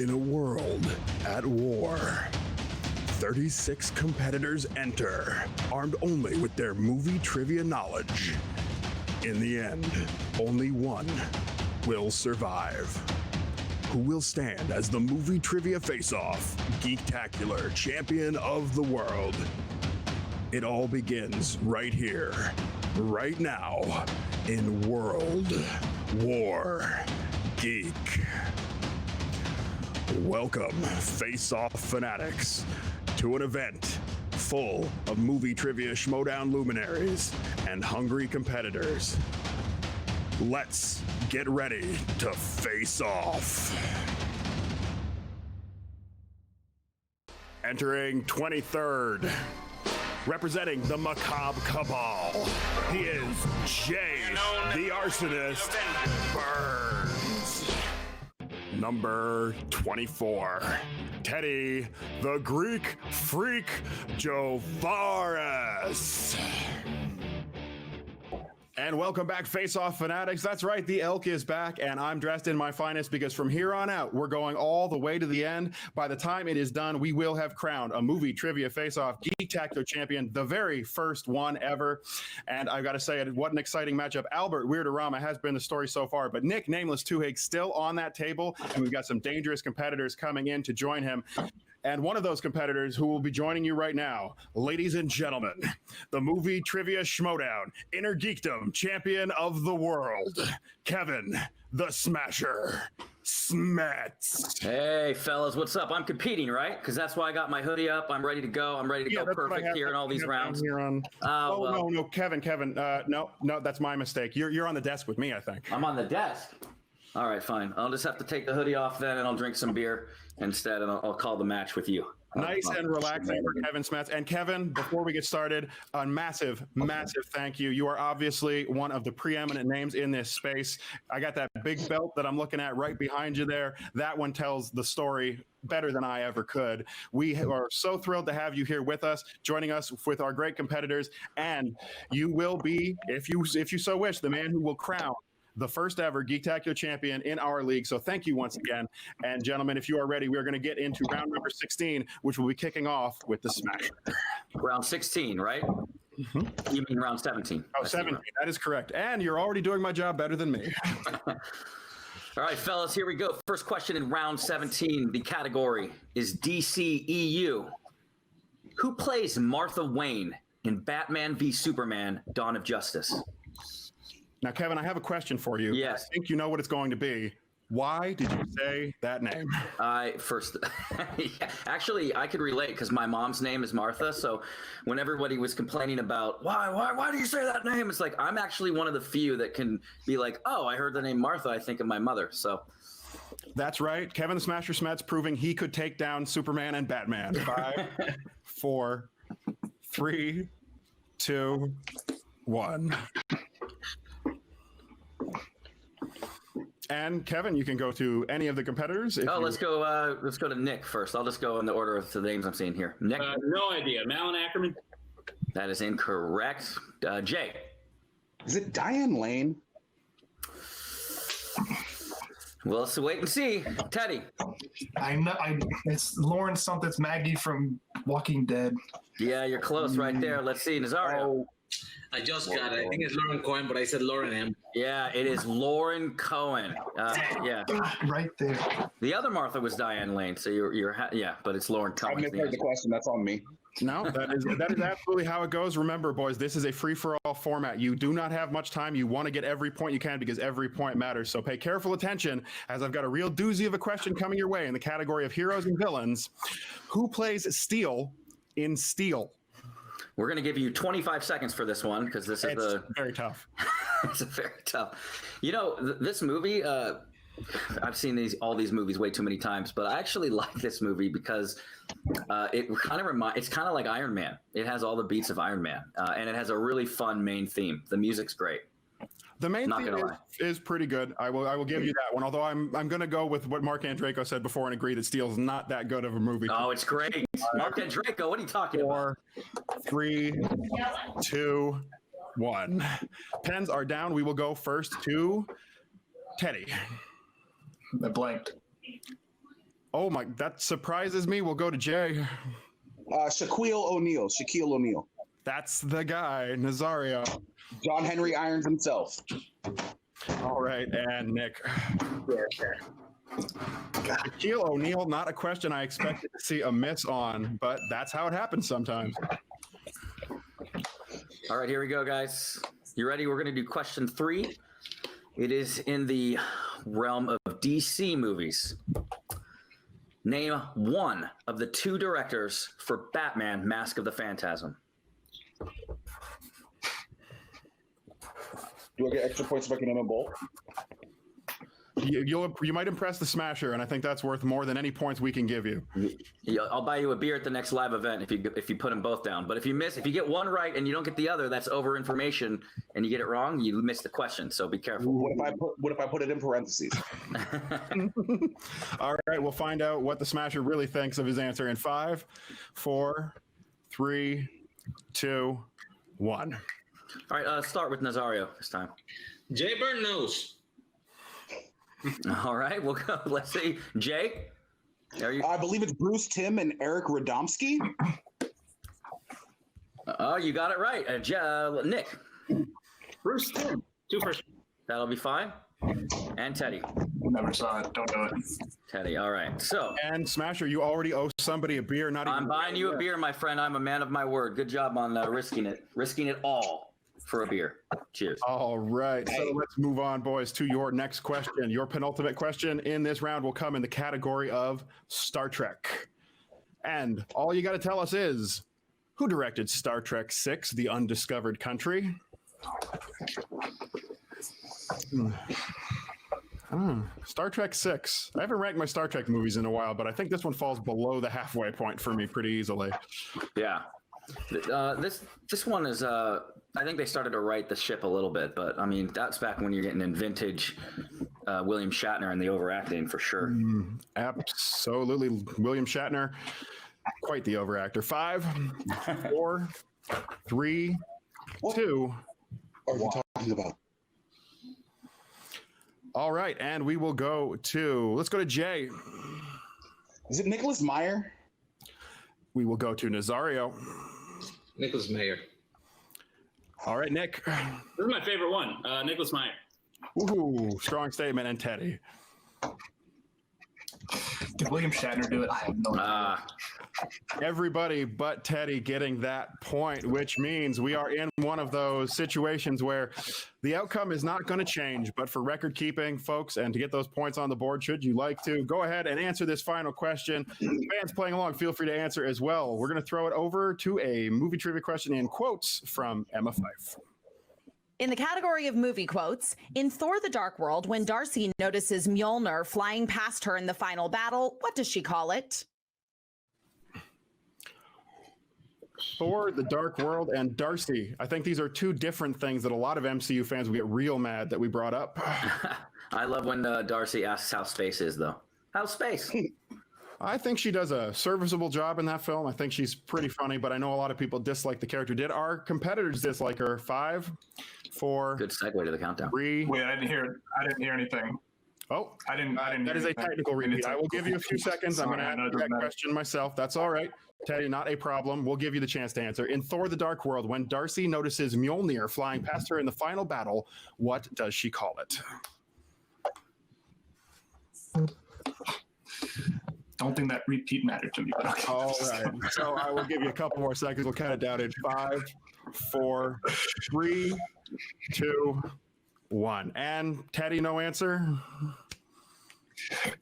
In a world at war, 36 competitors enter, armed only with their movie trivia knowledge. In the end, only one will survive. Who will stand as the movie trivia face-off Geektacular Champion of the world? It all begins right here, right now, in World War Geek. Welcome, face-off fanatics, to an event full of movie trivia Schmoedown luminaries and hungry competitors. Let's get ready to face off. Entering 23rd, representing the Macabre Cabal, he is Jay the Arsonist Burns. Number 24, Teddy the Greek Freak Jovaris. And welcome back, face-off fanatics. That's right, the elk is back, and I'm dressed in my finest because from here on out, we're going all the way to the end. By the time it is done, we will have crowned a movie trivia face-off Geektacular Champion, the very first one ever. And I've got to say, what an exciting matchup. Albert Weirderama has been the story so far, but Nick Nameless Tuhig still on that table, and we've got some dangerous competitors coming in to join him. And one of those competitors who will be joining you right now, ladies and gentlemen, the movie trivia Schmoedown Inner Geekdom Champion of the world, Kevin the Smasher Smets. Hey, fellas, what's up? I'm competing, right? Because that's why I got my hoodie up. I'm ready to go. I'm ready to go perfect here in all these rounds. No, Kevin. No, that's my mistake. You're on the desk with me, I think. I'm on the desk. All right, fine. I'll just have to take the hoodie off then, and I'll drink some beer instead, and I'll call the match with you. Nice and relaxing for Kevin Smets. And Kevin, before we get started, a massive, massive thank you. You are obviously one of the preeminent names in this space. I got that big belt that I'm looking at right behind you there. That one tells the story better than I ever could. We are so thrilled to have you here with us, joining us with our great competitors. And you will be, if you so wish, the man who will crown the first ever Geektacular Champion in our league. So thank you once again. And gentlemen, if you are ready, we're going to get into round number 16, which will be kicking off with the Smasher. Round 16, right? Mm-hmm. You mean round 17? Oh, 17. That is correct. And you're already doing my job better than me. All right, fellas, here we go. First question in round 17. The category is DCEU. Who plays Martha Wayne in Batman v Superman: Dawn of Justice? Now, Kevin, I have a question for you. Yes. I think you know what it's going to be. Why did you say that name? Actually, I could relate because my mom's name is Martha. So when everybody was complaining about why do you say that name? It's like, I'm actually one of the few that can be like, oh, I heard the name Martha, I think of my mother. So that's right. Kevin the Smasher Smets proving he could take down Superman and Batman. 5, 4, 3, 2, 1. And Kevin, you can go to any of the competitors. Let's go to Nick first. I'll just go in the order of the names I'm seeing here. Nick. No idea. Malin Ackerman. That is incorrect. Jay. Is it Diane Lane? Well, let's wait and see. Teddy. It's Lauren something. It's Maggie from Walking Dead. Yeah, you're close right there. Let's see. Nazario. I just got it. I think it's Lauren Cohen, but I said Lauren M. Yeah, it is Lauren Cohen. Yeah, right there. The other Martha was Diane Lane, so you're but it's Lauren Cohen. I misheard the question. That's on me. No, that is absolutely how it goes. Remember, boys, this is a free-for-all format. You do not have much time. You want to get every point you can because every point matters. So pay careful attention, as I've got a real doozy of a question coming your way in the category of heroes and villains. Who plays Steel in Steel? We're going to give you 25 seconds for this one because this is very tough. It's very tough. You know, this movie, I've seen all these movies way too many times, but I actually like this movie because it's kind of like Iron Man. It has all the beats of Iron Man, and it has a really fun main theme. The music's great. The main theme is pretty good. I will give you that one. Although I'm going to go with what Mark Andreyko said before and agree that Steel's not that good of a movie. Oh, it's great. Mark Andreyko, what are you talking about? 4, 3, 2, 1. Pens are down. We will go first to Teddy. I blanked. Oh my, that surprises me. We'll go to Jay. Shaquille O'Neal. That's the guy, Nazario. John Henry Irons himself. All right, and Nick. Shaquille O'Neal, not a question I expected to see a miss on, but that's how it happens sometimes. All right, here we go, guys. You ready? We're going to do question 3. It is in the realm of DC movies. Name one of the 2 directors for Batman: Mask of the Phantasm. Do I get extra points if I can name them both? You might impress the Smasher, and I think that's worth more than any points we can give you. I'll buy you a beer at the next live event if you put them both down. But if you get one right and you don't get the other, that's over information, and you get it wrong, you miss the question. So be careful. What if I put it in parentheses? All right, we'll find out what the Smasher really thinks of his answer in 5, 4, 3, 2, 1. All right, start with Nazario this time. Jay Burn knows. All right, we'll go. Let's see. Jay? I believe it's Bruce Timm and Eric Radomski. Oh, you got it right. Nick? Bruce Timm. 2 first. That'll be fine. And Teddy? Never saw it. Don't know it. Teddy, all right. So. And Smasher, you already owe somebody a beer. I'm buying you a beer, my friend. I'm a man of my word. Good job on risking it all for a beer. Cheers. All right. So let's move on, boys, to your next question. Your penultimate question in this round will come in the category of Star Trek. And all you got to tell us is, who directed Star Trek VI, The Undiscovered Country? Star Trek VI. I haven't ranked my Star Trek movies in a while, but I think this one falls below the halfway point for me pretty easily. Yeah. This one is I think they started to right the ship a little bit, but I mean that's back when you're getting in vintage William Shatner and the overacting for sure. Absolutely, William Shatner, quite the overactor. 5, 4, 3, 2. What are you talking about? All right, and we will go to. Let's go to Jay. Is it Nicholas Meyer? We will go to Nazario. Nicholas Meyer. All right, Nick. This is my favorite one, Nicholas Meyer. Ooh, strong statement. And Teddy. Did William Shatner do it? I have no idea. Everybody but Teddy getting that point, which means we are in one of those situations where the outcome is not going to change. But for record keeping, folks, and to get those points on the board, should you like to, go ahead and answer this final question. Fans playing along, feel free to answer as well. We're going to throw it over to a movie trivia question in quotes from Emma Fife. In the category of movie quotes, in Thor: The Dark World, when Darcy notices Mjolnir flying past her in the final battle, what does she call it? Thor: The Dark World and Darcy. I think these are 2 different things that a lot of MCU fans will get real mad that we brought up. I love when Darcy asks how space is, though. How's space? I think she does a serviceable job in that film. I think she's pretty funny, but I know a lot of people dislike the character. Did our competitors dislike her? 5, 4. Good segue to the countdown. 3. Wait, I didn't hear anything. Oh, I didn't. that is a technical repeat. I will give you a few seconds. I'm going to answer that question myself. That's all right. Teddy, not a problem. We'll give you the chance to answer. In Thor: The Dark World, when Darcy notices Mjolnir flying past her in the final battle, what does she call it? Don't think that repeat mattered to me. But okay. All right. So I will give you a couple more seconds. We'll count it down in 5, 4, 3, 2, 1. And Teddy, no answer.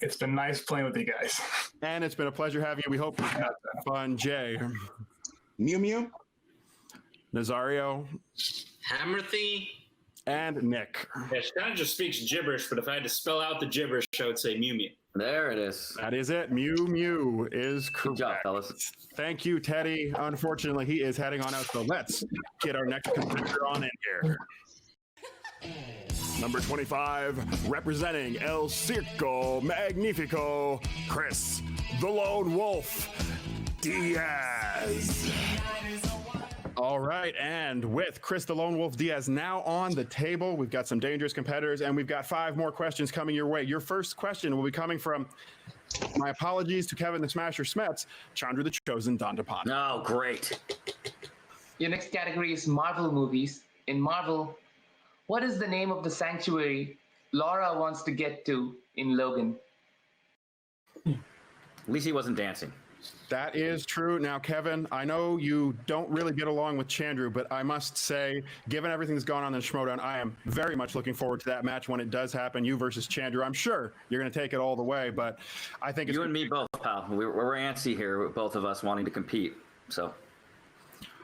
It's been nice playing with you guys. And it's been a pleasure having you. We hope you had fun. Jay. Mew Mew? Nazario. Hammerthy. And Nick. Yeah, she kind of just speaks gibberish, but if I had to spell out the gibberish, I would say Mew Mew. There it is. That is it. Mew Mew is correct. Good job, fellas. Thank you, Teddy. Unfortunately, he is heading on out, so let's get our next competitor on in here. Number 25, representing El Circo Magnifico, Chris, the Lone Wolf, Diaz. All right, and with Chris the Lone Wolf Diaz now on the table, we've got some dangerous competitors, and we've got 5 more questions coming your way. Your first question will be coming from, my apologies to Kevin the Smasher Smets, Chandra the Chosen Dandapani. Oh, great. Your next category is Marvel movies. In Marvel, what is the name of the sanctuary Laura wants to get to in Logan? At least he wasn't dancing. That is true. Now, Kevin, I know you don't really get along with Chandru, but I must say, given everything that's gone on in Schmoedown, I am very much looking forward to that match when it does happen, you versus Chandru. I'm sure you're going to take it all the way, but I think it's... You and me both, pal. We're antsy here, both of us wanting to compete, so...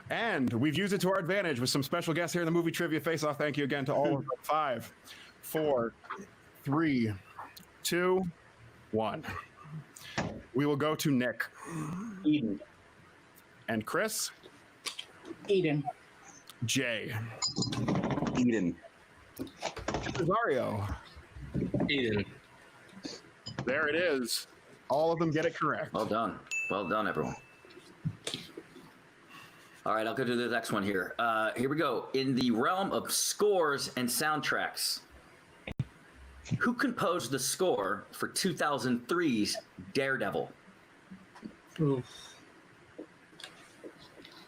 And we've used it to our advantage with some special guests here in the Movie Trivia Face-Off. Thank you again to all of them. 5, 4, 3, 2, 1. We will go to Nick. Eden. And Chris. Eden. Jay. Eden. Rosario. Eden. There it is. All of them get it correct. Well done. Well done, everyone. All right, I'll go to the next one here. Here we go. In the realm of scores and soundtracks, who composed the score for 2003's Daredevil?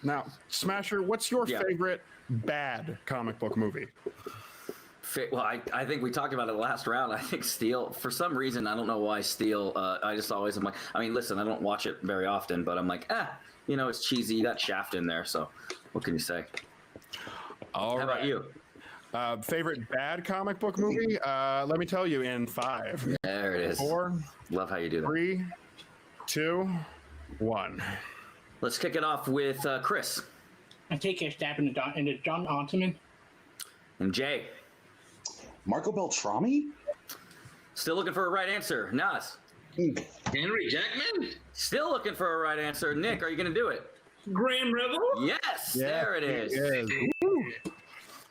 Now, Smasher, what's your favorite bad comic book movie? Well, I think we talked about it last round. I think Steel, for some reason, I don't know why Steel, I just always am like, I mean, listen, I don't watch it very often, but I'm like, you know, it's cheesy. You got Shaft in there, so what can you say? How about you? Favorite bad comic book movie? Let me tell you in 5. There it is. 4. Love how you do that. 3, 2, 1. Let's kick it off with Chris. I take a stab into John Ottoman. And Jay. Marco Beltrami? Still looking for a right answer. Nas. Henry Jackman? Still looking for a right answer. Nick, are you going to do it? Graham Revel? Yes, Yeah, there it is.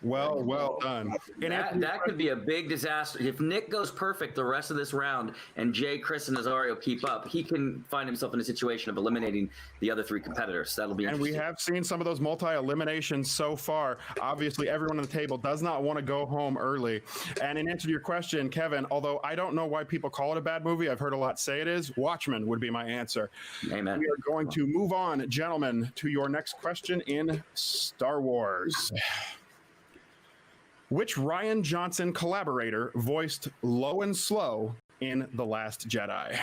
Well done. That could be a big disaster. If Nick goes perfect the rest of this round and Jay, Chris, and Nazario keep up, he can find himself in a situation of eliminating the other 3 competitors. That'll be interesting. And we have seen some of those multi-eliminations so far. Obviously, everyone on the table does not want to go home early. And in answer to your question, Kevin, although I don't know why people call it a bad movie, I've heard a lot say it is, Watchmen would be my answer. Amen. We are going to move on, gentlemen, to your next question in Star Wars. Which Rian Johnson collaborator voiced Low and Slow in The Last Jedi?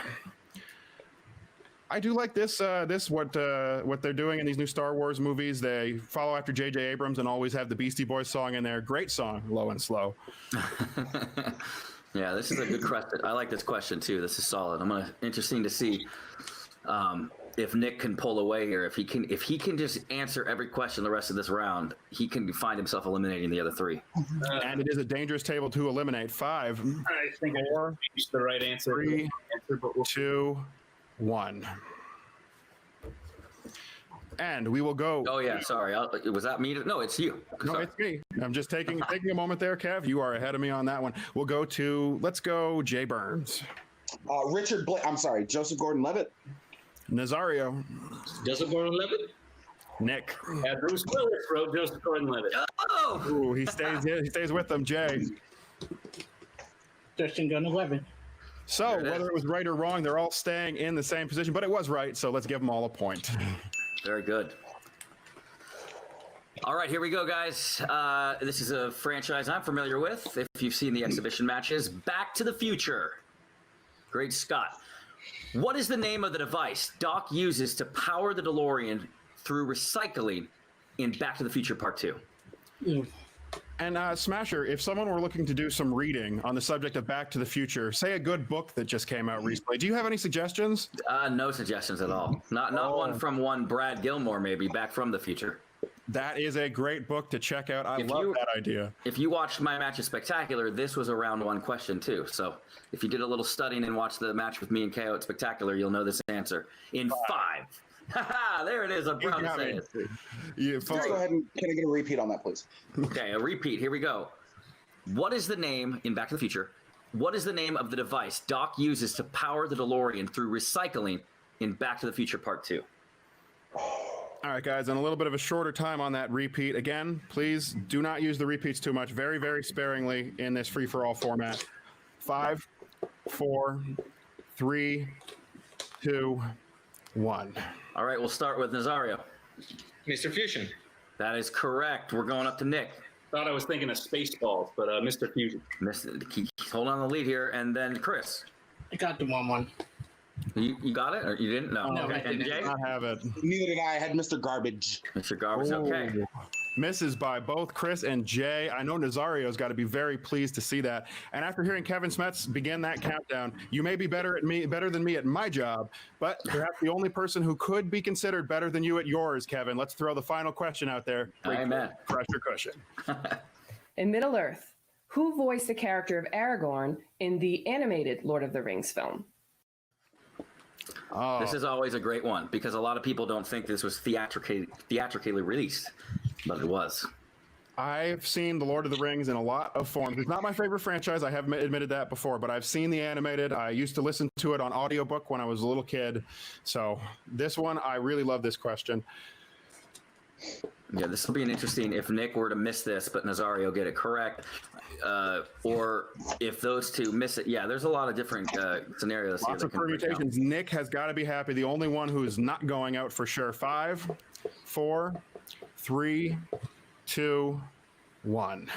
I do like this. What they're doing in these new Star Wars movies. They follow after J.J. Abrams and always have the Beastie Boys song in there. Great song, Low and Slow. Yeah, this is a good question. I like this question too. This is solid. Interesting to see if Nick can pull away here. If he can just answer every question the rest of this round, he can find himself eliminating the other 3. And it is a dangerous table to eliminate. 5, I think 4, I reached the right answer. 3, 2, 1. And we will go. Oh yeah, sorry. Was that me? No, it's you. No, it's me. I'm just taking a moment there, Kev. You are ahead of me on that one. Let's go Jay Burns. Joseph Gordon-Levitt. Nazario. Joseph Gordon-Levitt? Nick. Bruce Willis wrote Joseph Gordon-Levitt. Oh! Ooh, he stays with them, Jay. Justin Gun-11. So, whether it was right or wrong, they're all staying in the same position, but it was right, so let's give them all a point. Very good. All right, here we go, guys. This is a franchise I'm familiar with, if you've seen the exhibition matches. Back to the Future. Great Scott. What is the name of the device Doc uses to power the DeLorean through recycling in Back to the Future Part 2? And Smasher, if someone were looking to do some reading on the subject of Back to the Future, say a good book that just came out recently, do you have any suggestions? No suggestions at all. Not one from Brad Gilmore, maybe, Back from the Future. That is a great book to check out. I love that idea. If you watched my match at Spectacular, this was a round 1 question too. So if you did a little studying and watched the match with me and KO at Spectacular, you'll know this answer in 5. Haha, there it is. I'm proud to say it. Just go ahead and can I get a repeat on that, please? Okay, a repeat. Here we go. What is the name in Back to the Future? What is the name of the device Doc uses to power the DeLorean through recycling in Back to the Future Part 2? All right, guys, and a little bit of a shorter time on that repeat. Again, please do not use the repeats too much. Very, very sparingly in this free-for-all format. 5, 4, 3, 2, 1. All right, we'll start with Nazario. Mr. Fusion. That is correct. We're going up to Nick. Thought I was thinking of Spaceballs, but Mr. Fusion. He's holding on the lead here, and then Chris. I got the 1-1. You got it, or you didn't? No. No, Okay. I And didn't. Jay? I have it. Neither did I. I had Mr. Garbage. Mr. Garbage. Okay. Misses by both Chris and Jay. I know Nazario's got to be very pleased to see that. And after hearing Kevin Smets begin that countdown, you may be better than me at my job, but perhaps the only person who could be considered better than you at yours, Kevin. Let's throw the final question out there. Amen. Crush your cushion. In Middle-earth, who voiced the character of Aragorn in the animated Lord of the Rings film? Oh. This is always a great one because a lot of people don't think this was theatrically released, but it was. I've seen The Lord of the Rings in a lot of forms. It's not my favorite franchise. I have admitted that before, but I've seen the animated. I used to listen to it on audiobook when I was a little kid. So this one, I really love this question. Yeah, this will be an interesting if Nick were to miss this, but Nazario get it correct, or if those two miss it. Yeah, there's a lot of different scenarios here. Lots of permutations. Nick has got to be happy. The only one who is not going out for sure. 5, 4, 3, 2, 1.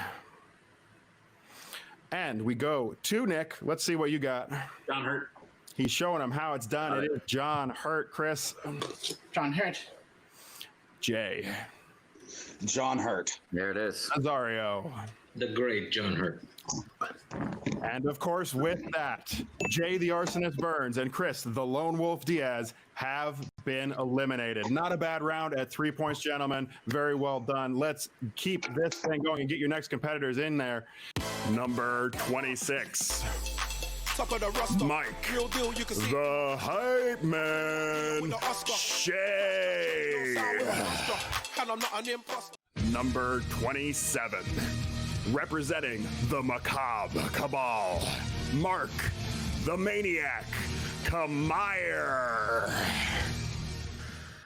And we go to Nick. Let's see what you got. John Hurt. He's showing him how it's done. It is John Hurt. Chris. John Hurt. Jay. John Hurt. There it is. Nazario. The great John Hurt. And of course, with that, Jay the Arsonist Burns and Chris the Lone Wolf Diaz have been eliminated. Not a bad round at 3 points, gentlemen. Very well done. Let's keep this thing going and get your next competitors in there. Number 26. Mike, the Hype Man, Shay. Number 27, representing the Macabre Cabal, Mark, the Maniac, Kamayer.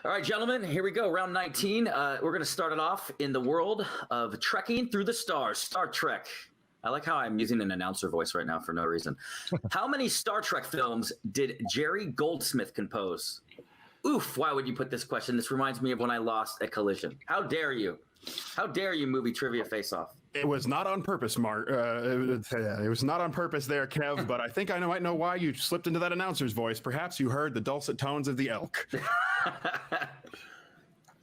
All right, gentlemen, here we go. Round 19. We're going to start it off in the world of trekking through the stars, Star Trek. I like how I'm using an announcer voice right now for no reason. How many Star Trek films did Jerry Goldsmith compose? Oof, why would you put this question? This reminds me of when I lost at Collision. How dare you? How dare you, movie trivia face-off? It was not on purpose, Mark. It was not on purpose there, Kev, but I think I might know why you slipped into that announcer's voice. Perhaps you heard the dulcet tones of the elk.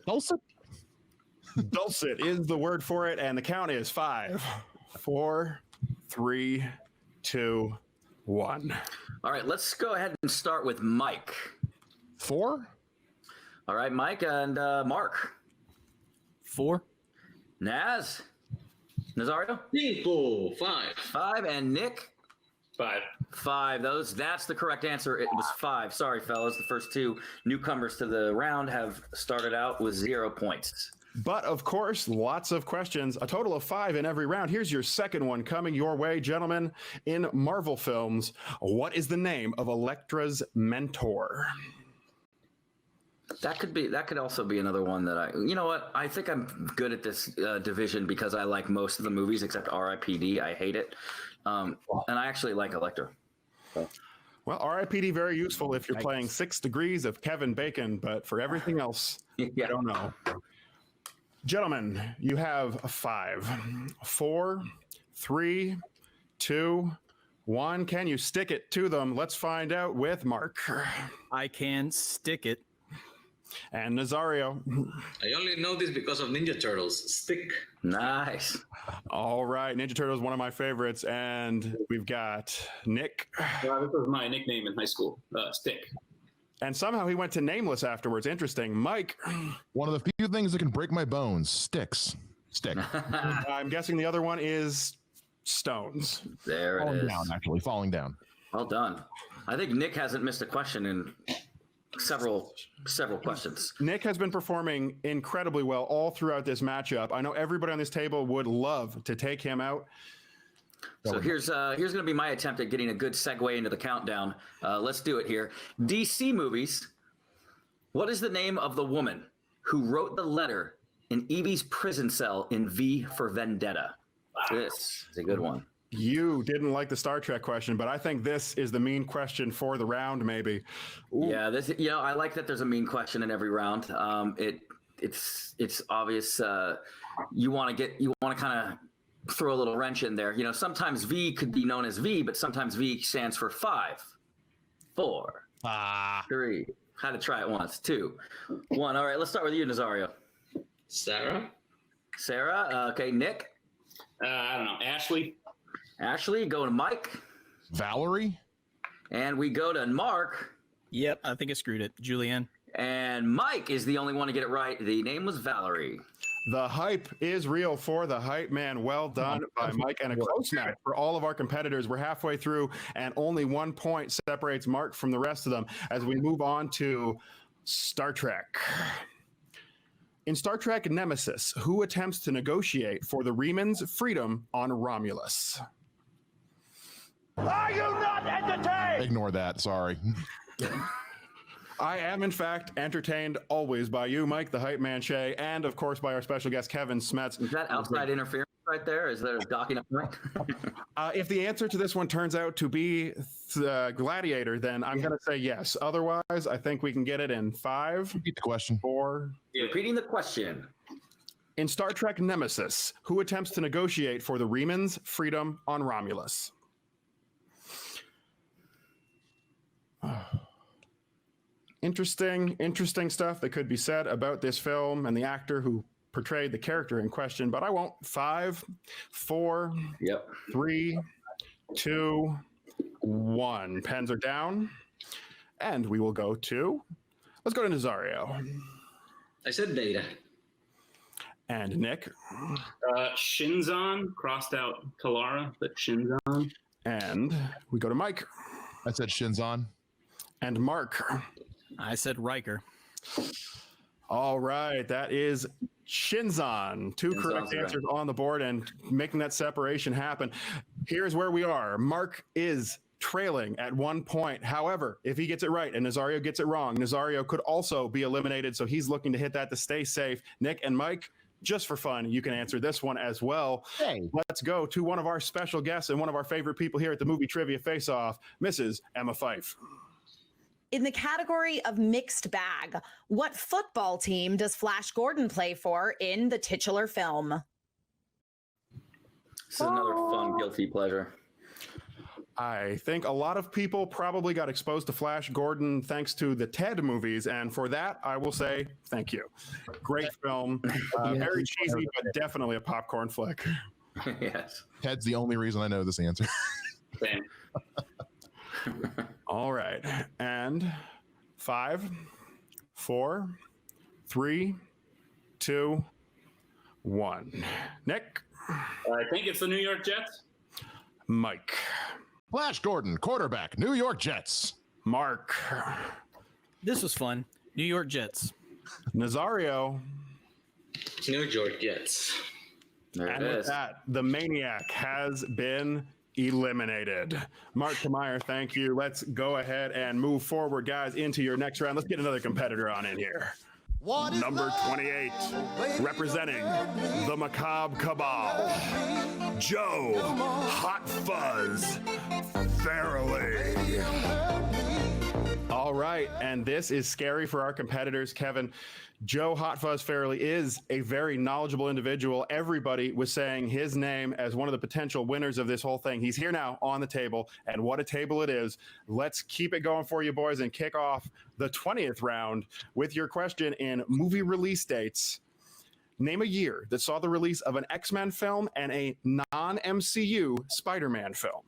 Dulcet? Dulcet is the word for it, and the count is 5, 4, 3, 2, 1. All right, let's go ahead and start with Mike. 4? All right, Mike and Mark. 4. Naz. Nazario? 5. 5. And Nick? 5. 5. That's the correct answer. It was 5. Sorry, fellas. The first two newcomers to the round have started out with 0 points. But of course, lots of questions, a total of 5 in every round. Here's your second one coming your way, gentlemen. In Marvel films, what is the name of Elektra's mentor? That could also be another one that you know what? I think I'm good at this division because I like most of the movies except R.I.P.D. I hate it. And I actually like Elektra. So. Well, R.I.P.D. very useful if you're playing 6 Degrees of Kevin Bacon, but for everything else, I don't know. Gentlemen, you have 5, 4, 3, 2, 1. Can you stick it to them? Let's find out with Mark. I can stick it. And Nazario. I only know this because of Ninja Turtles. Stick. Nice. All right. Ninja Turtles, one of my favorites. And we've got Nick. This was my nickname in high school. Stick. And somehow he went to nameless afterwards. Interesting. Mike. One of the few things that can break my bones. Sticks. Stick. I'm guessing the other one is stones. There it falling is. Down, actually. Falling down. Well done. I think Nick hasn't missed a question in several questions. Nick has been performing incredibly well all throughout this matchup. I know everybody on this table would love to take him out. So here's going to be my attempt at getting a good segue into the countdown. Let's do it here. DC movies. What is the name of the woman who wrote the letter in Evie's prison cell in V for Vendetta? This is a good one. You didn't like the Star Trek question, but I think this is the mean question for the round, maybe. Ooh. Yeah, this. I like that there's a mean question in every round. It's obvious. You want to kind of throw a little wrench in there. Sometimes V could be known as V, but sometimes V stands for 5, 4, 3. Had to try it once. 2, 1. All right, let's start with you, Nazario. Sarah. Okay, Nick. I don't know. Ashley, go to Mike. Valerie. And we go to Mark. Yep, I think I screwed it. Julianne. And Mike is the only one to get it right. The name was Valerie. The hype is real for the hype man. Well done by Mike, and a close match for all of our competitors. We're halfway through, and only 1 point separates Mark from the rest of them as we move on to Star Trek. In Star Trek Nemesis, who attempts to negotiate for the Reman's freedom on Romulus? Are you not entertained? Ignore that. Sorry. I am, in fact, entertained always by you, Mike, the hype man, Shay, and, of course, by our special guest, Kevin Smets. Is that outside interference right there? Is there a docking up right? If the answer to this one turns out to be Gladiator, then I'm going to say yes. Otherwise, I think we can get it in 5. Repeat the question. 4. Repeating the question. In Star Trek Nemesis, who attempts to negotiate for the Reman's freedom on Romulus? Interesting stuff that could be said about this film and the actor who portrayed the character in question, but I won't. 5, 4, 3, 2, 1. Pens are down, and we will go to, let's go to Nazario. I said Data. And Nick. Shinzon, crossed out Kalara, but Shinzon. And we go to Mike. I said Shinzon. And Mark. I said Riker. All right, that is Shinzon. 2 correct answers on the board and making that separation happen. Here's where we are. Mark is trailing at 1 point. However, if he gets it right and Nazario gets it wrong, Nazario could also be eliminated, so he's looking to hit that to stay safe. Nick and Mike, just for fun, you can answer this one as well. Hey. Let's go to one of our special guests and one of our favorite people here at the Movie Trivia Face-Off, Mrs. Emma Fife. In the category of mixed bag, what football team does Flash Gordon play for in the titular film? This is another fun, guilty pleasure. I think a lot of people probably got exposed to Flash Gordon thanks to the Ted movies, and for that, I will say thank you. Great film, very cheesy, but definitely a popcorn flick. Yes. Ted's the only reason I know this answer. Same. All right, and 5, 4, 3, 2, 1. Nick? I think it's the New York Jets. Mike? Flash Gordon, quarterback, New York Jets. Mark? This was fun. New York Jets. Nazario? New York Jets. There And it with is. that, the Maniac has been eliminated. Mark Kmeyer, thank you. Let's go ahead and move forward, guys, into your next round. Let's get another competitor on in here. Number 28, representing the Macabre Cabal, Joe Hot Fuzz Farrelly. All right, and this is scary for our competitors, Kevin. Joe Hot Fuzz Farrelly is a very knowledgeable individual. Everybody was saying his name as one of the potential winners of this whole thing. He's here now on the table, and what a table it is. Let's keep it going for you, boys, and kick off the 20th round with your question in movie release dates. Name a year that saw the release of an X-Men film and a non-MCU Spider-Man film.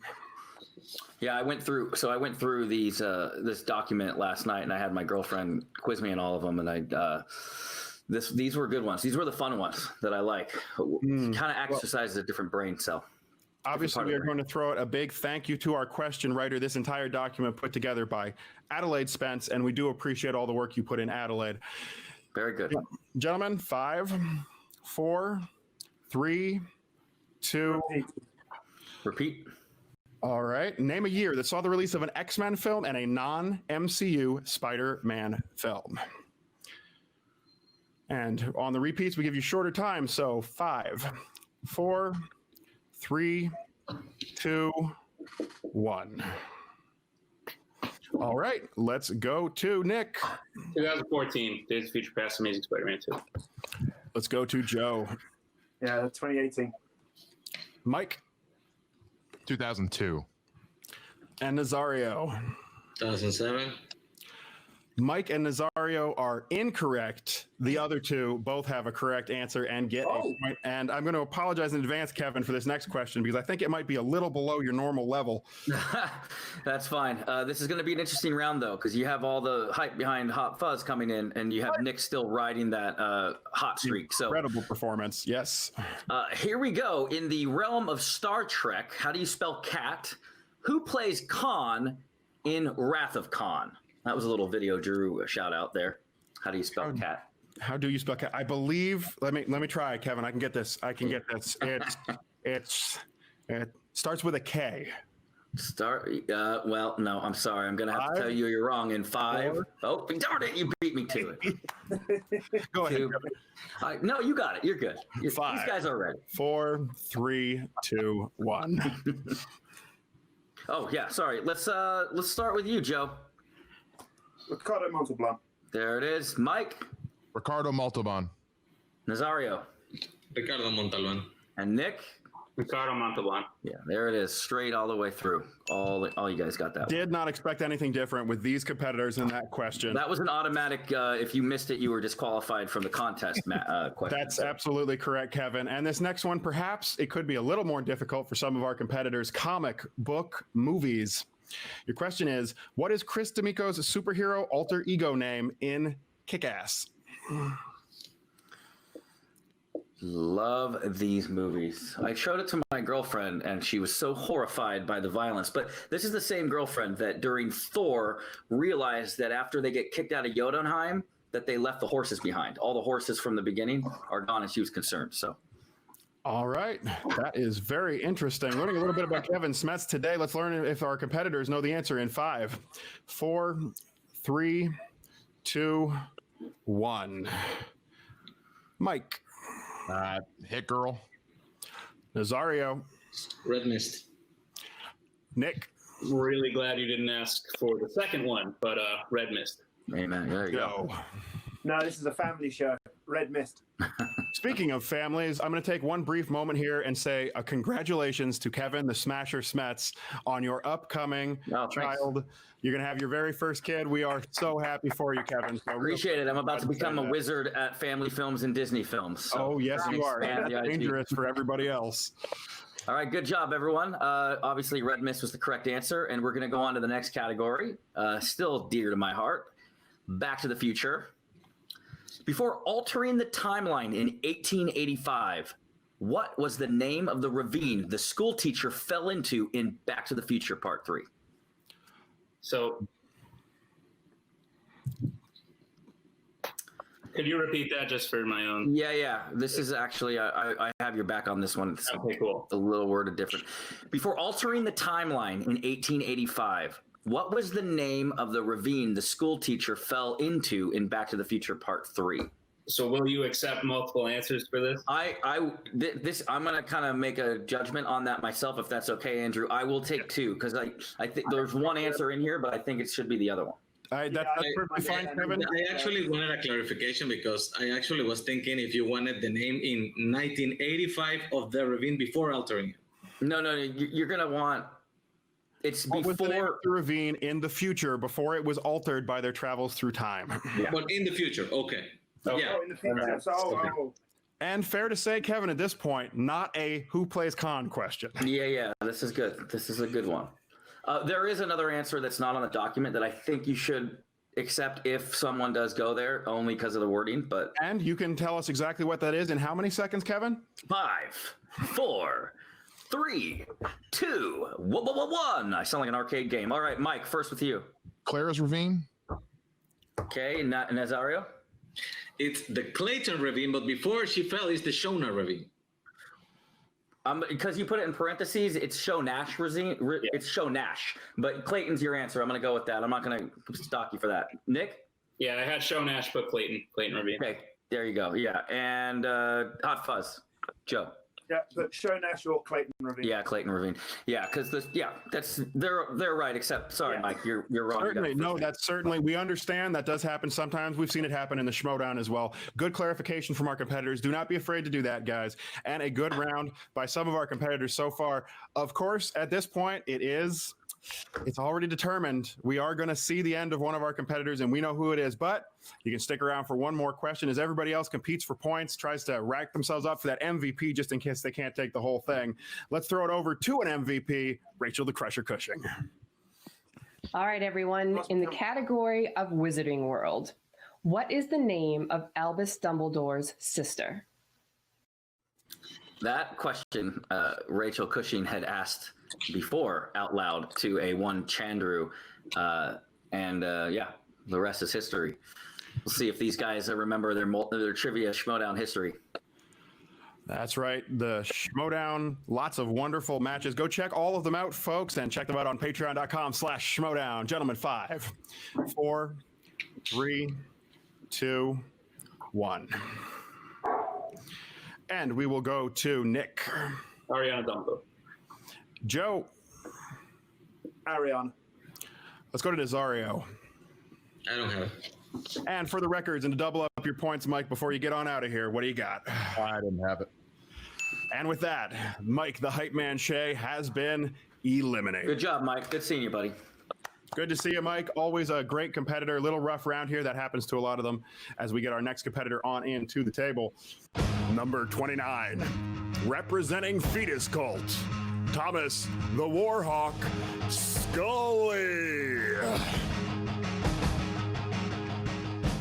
Yeah, I went through these this document last night, and I had my girlfriend quiz me on all of them, and these were good ones. These were the fun ones that I like. Kind of exercises a different brain cell. Obviously, we are going to throw out a big thank you to our question writer. This entire document put together by Adelaide Spence, and we do appreciate all the work you put in, Adelaide. Very good. Gentlemen, 5, 4, 3, 2. Repeat. All right. Name a year that saw the release of an X-Men film and a non-MCU Spider-Man film. And on the repeats, we give you shorter time. So 5, 4, 3, 2, 1. All right, let's go to Nick. 2014, Days of Future Past, Amazing Spider-Man 2. Let's go to Joe. Yeah, 2018. Mike. 2002. And Nazario. 2007. Mike and Nazario are incorrect. The other two both have a correct answer and get a point. And I'm going to apologize in advance, Kevin, for this next question because I think it might be a little below your normal level. That's fine. This is going to be an interesting round, though, because you have all the hype behind Hot Fuzz coming in, and you have Nick still riding that hot streak. So incredible performance. Yes. Here we go. In the realm of Star Trek, how do you spell cat? Who plays Khan in Wrath of Khan? That was a little video Drew shout out there. How do you spell cat? How do you spell cat? I believe. Let me try, Kevin. I can get this. It starts with a K. Well, no, I'm sorry. I'm gonna have to tell you you're wrong. In 5. 4, oh, darn it! You beat me to it. Go ahead. No, you got it. You're good. 5. These guys are ready. 4, 3, 2, 1. Oh yeah, sorry. Let's start with you, Joe. Ricardo Montalban. There it is. Mike. Ricardo Montalban. Nazario. Ricardo Montalban. And Nick. Ricardo Montalban. Yeah, there it is. Straight all the way through. All you guys got that. Did not expect anything different with these competitors in that question. That was an automatic. If you missed it, you were disqualified from the contest question. That's absolutely correct, Kevin. And this next one, perhaps it could be a little more difficult for some of our competitors. Comic book movies. Your question is, what is Chris D'Amico's superhero alter ego name in Kick-Ass? Love these movies. I showed it to my girlfriend, and she was so horrified by the violence. But this is the same girlfriend that during Thor realized that after they get kicked out of Jotunheim, that they left the horses behind. All the horses from the beginning are gone, and she was concerned. So. All right. That is very interesting. Learning a little bit about Kevin Smets today. Let's learn if our competitors know the answer in 5, 4, 3, 2, 1. Mike. Hit Girl. Nazario. Red Mist. Nick. Really glad you didn't ask for the second one, but Red Mist. Amen. There you go. No, this is a family show. Red Mist. Speaking of families, I'm going to take one brief moment here and say congratulations to Kevin the Smasher Smets on your upcoming child. You're going to have your very first kid. We are so happy for you, Kevin. So appreciate it. I'm about to become a wizard at family films and Disney films. So oh, yes, you are. Dangerous for everybody else. All right, good job, everyone. Obviously, Red Mist was the correct answer, and we're going to go on to the next category. Still dear to my heart. Back to the Future. Before altering the timeline in 1885, what was the name of the ravine the school teacher fell into in Back to the Future Part 3? So, could you repeat that just for my own? Yeah. This is actually, I have your back on this one. It's okay, cool. A little worded different. Before altering the timeline in 1885, what was the name of the ravine the school teacher fell into in Back to the Future Part 3? So will you accept multiple answers for this? I'm going to kind of make a judgment on that myself, if that's okay, Andrew. I will take 2 because I think there's one answer in here, but I think it should be the other one. That's perfectly fine, Kevin. I actually wanted a clarification because I actually was thinking if you wanted the name in 1985 of the ravine before altering it. No, you're going to want... It's what before was the name of the ravine in the future before it was altered by their travels through time. Yeah. But in the future, okay. Yeah. Oh, in the future. So, And fair to say, Kevin, at this point, not a who plays Khan question. Yeah. This is good. This is a good one. There is another answer that's not on the document that I think you should accept if someone does go there, only because of the wording. But and you can tell us exactly what that is in how many seconds, Kevin? 5, 4, 3, 2, 1. I sound like an arcade game. All right, Mike, first with you. Clara's Ravine. Okay, Nazario? It's the Clayton Ravine, but before she fell, it's the Shona Ravine. Because you put it in parentheses, it's Show Nash Ravine. It's Show Nash. But Clayton's your answer. I'm going to go with that. I'm not going to stalk you for that. Nick? Yeah, I had Show Nash, but Clayton Ravine. Okay. There you go. Yeah, and Hot Fuzz, Joe. Yeah, but Show Nash or Clayton Ravine. Yeah, Clayton Ravine. Yeah, because they're right. Except, sorry, Mike, you're wrong. Certainly, no, that's certainly, we understand that does happen sometimes. We've seen it happen in the Schmoedown as well. Good clarification from our competitors. Do not be afraid to do that, guys. And a good round by some of our competitors so far. Of course, at this point, it's already determined. We are going to see the end of one of our competitors, and we know who it is. But you can stick around for one more question as everybody else competes for points, tries to rack themselves up for that MVP just in case they can't take the whole thing. Let's throw it over to an MVP, Rachel the Crusher Cushing. All right, everyone. In the category of Wizarding World, what is the name of Albus Dumbledore's sister? That question, Rachel Cushing had asked before out loud to a one Chandru, and the rest is history. We'll see if these guys remember their trivia Schmoedown history. That's right, the Schmoedown, lots of wonderful matches. Go check all of them out, folks, and check them out on patreon.com/Schmoedown. Gentlemen, 5, 4, 3, 2, 1. And we will go to Nick. Ariana Dumbo. Joe. Ariana. Let's go to Nazario. I don't have it. And for the records, and to double up your points, Mike, before you get on out of here, what do you got? I didn't have it. And with that, Mike, the hype man Shea, has been eliminated. Good job, Mike. Good seeing you, buddy. Good to see you, Mike. Always a great competitor. A little rough round here. That happens to a lot of them as we get our next competitor on into the table. Number 29, representing Fetus Cult, Thomas the Warhawk Scully.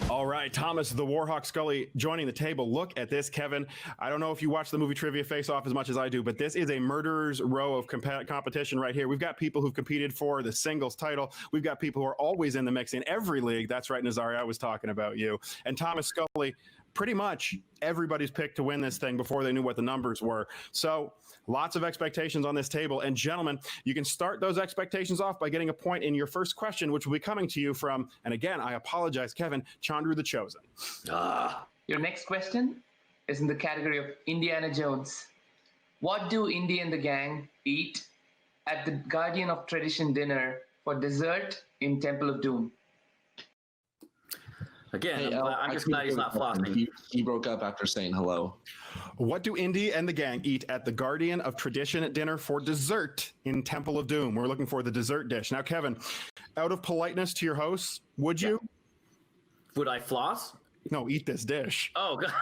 All right, Thomas the Warhawk Scully joining the table. Look at this, Kevin. I don't know if you watch the movie Trivia Face Off as much as I do, but this is a murderer's row of competition right here. We've got people who've competed for the singles title. We've got people who are always in the mix in every league. That's right, Nazario, I was talking about you. And Thomas Scully, pretty much everybody's picked to win this thing before they knew what the numbers were. So lots of expectations on this table. And gentlemen, you can start those expectations off by getting a point in your first question, which will be coming to you from, and again, I apologize, Kevin, Chandru the Chosen. Your next question is in the category of Indiana Jones. What do Indy and the gang eat at the Guardian of Tradition dinner for dessert in Temple of Doom? Again, Hey, I'm just glad he's not flossing. He broke up after saying hello. What do Indy and the gang eat at the Guardian of Tradition at dinner for dessert in Temple of Doom? We're looking for the dessert dish. Now, Kevin, out of politeness to your hosts, would you? Would I floss? No, eat this dish. Oh, God.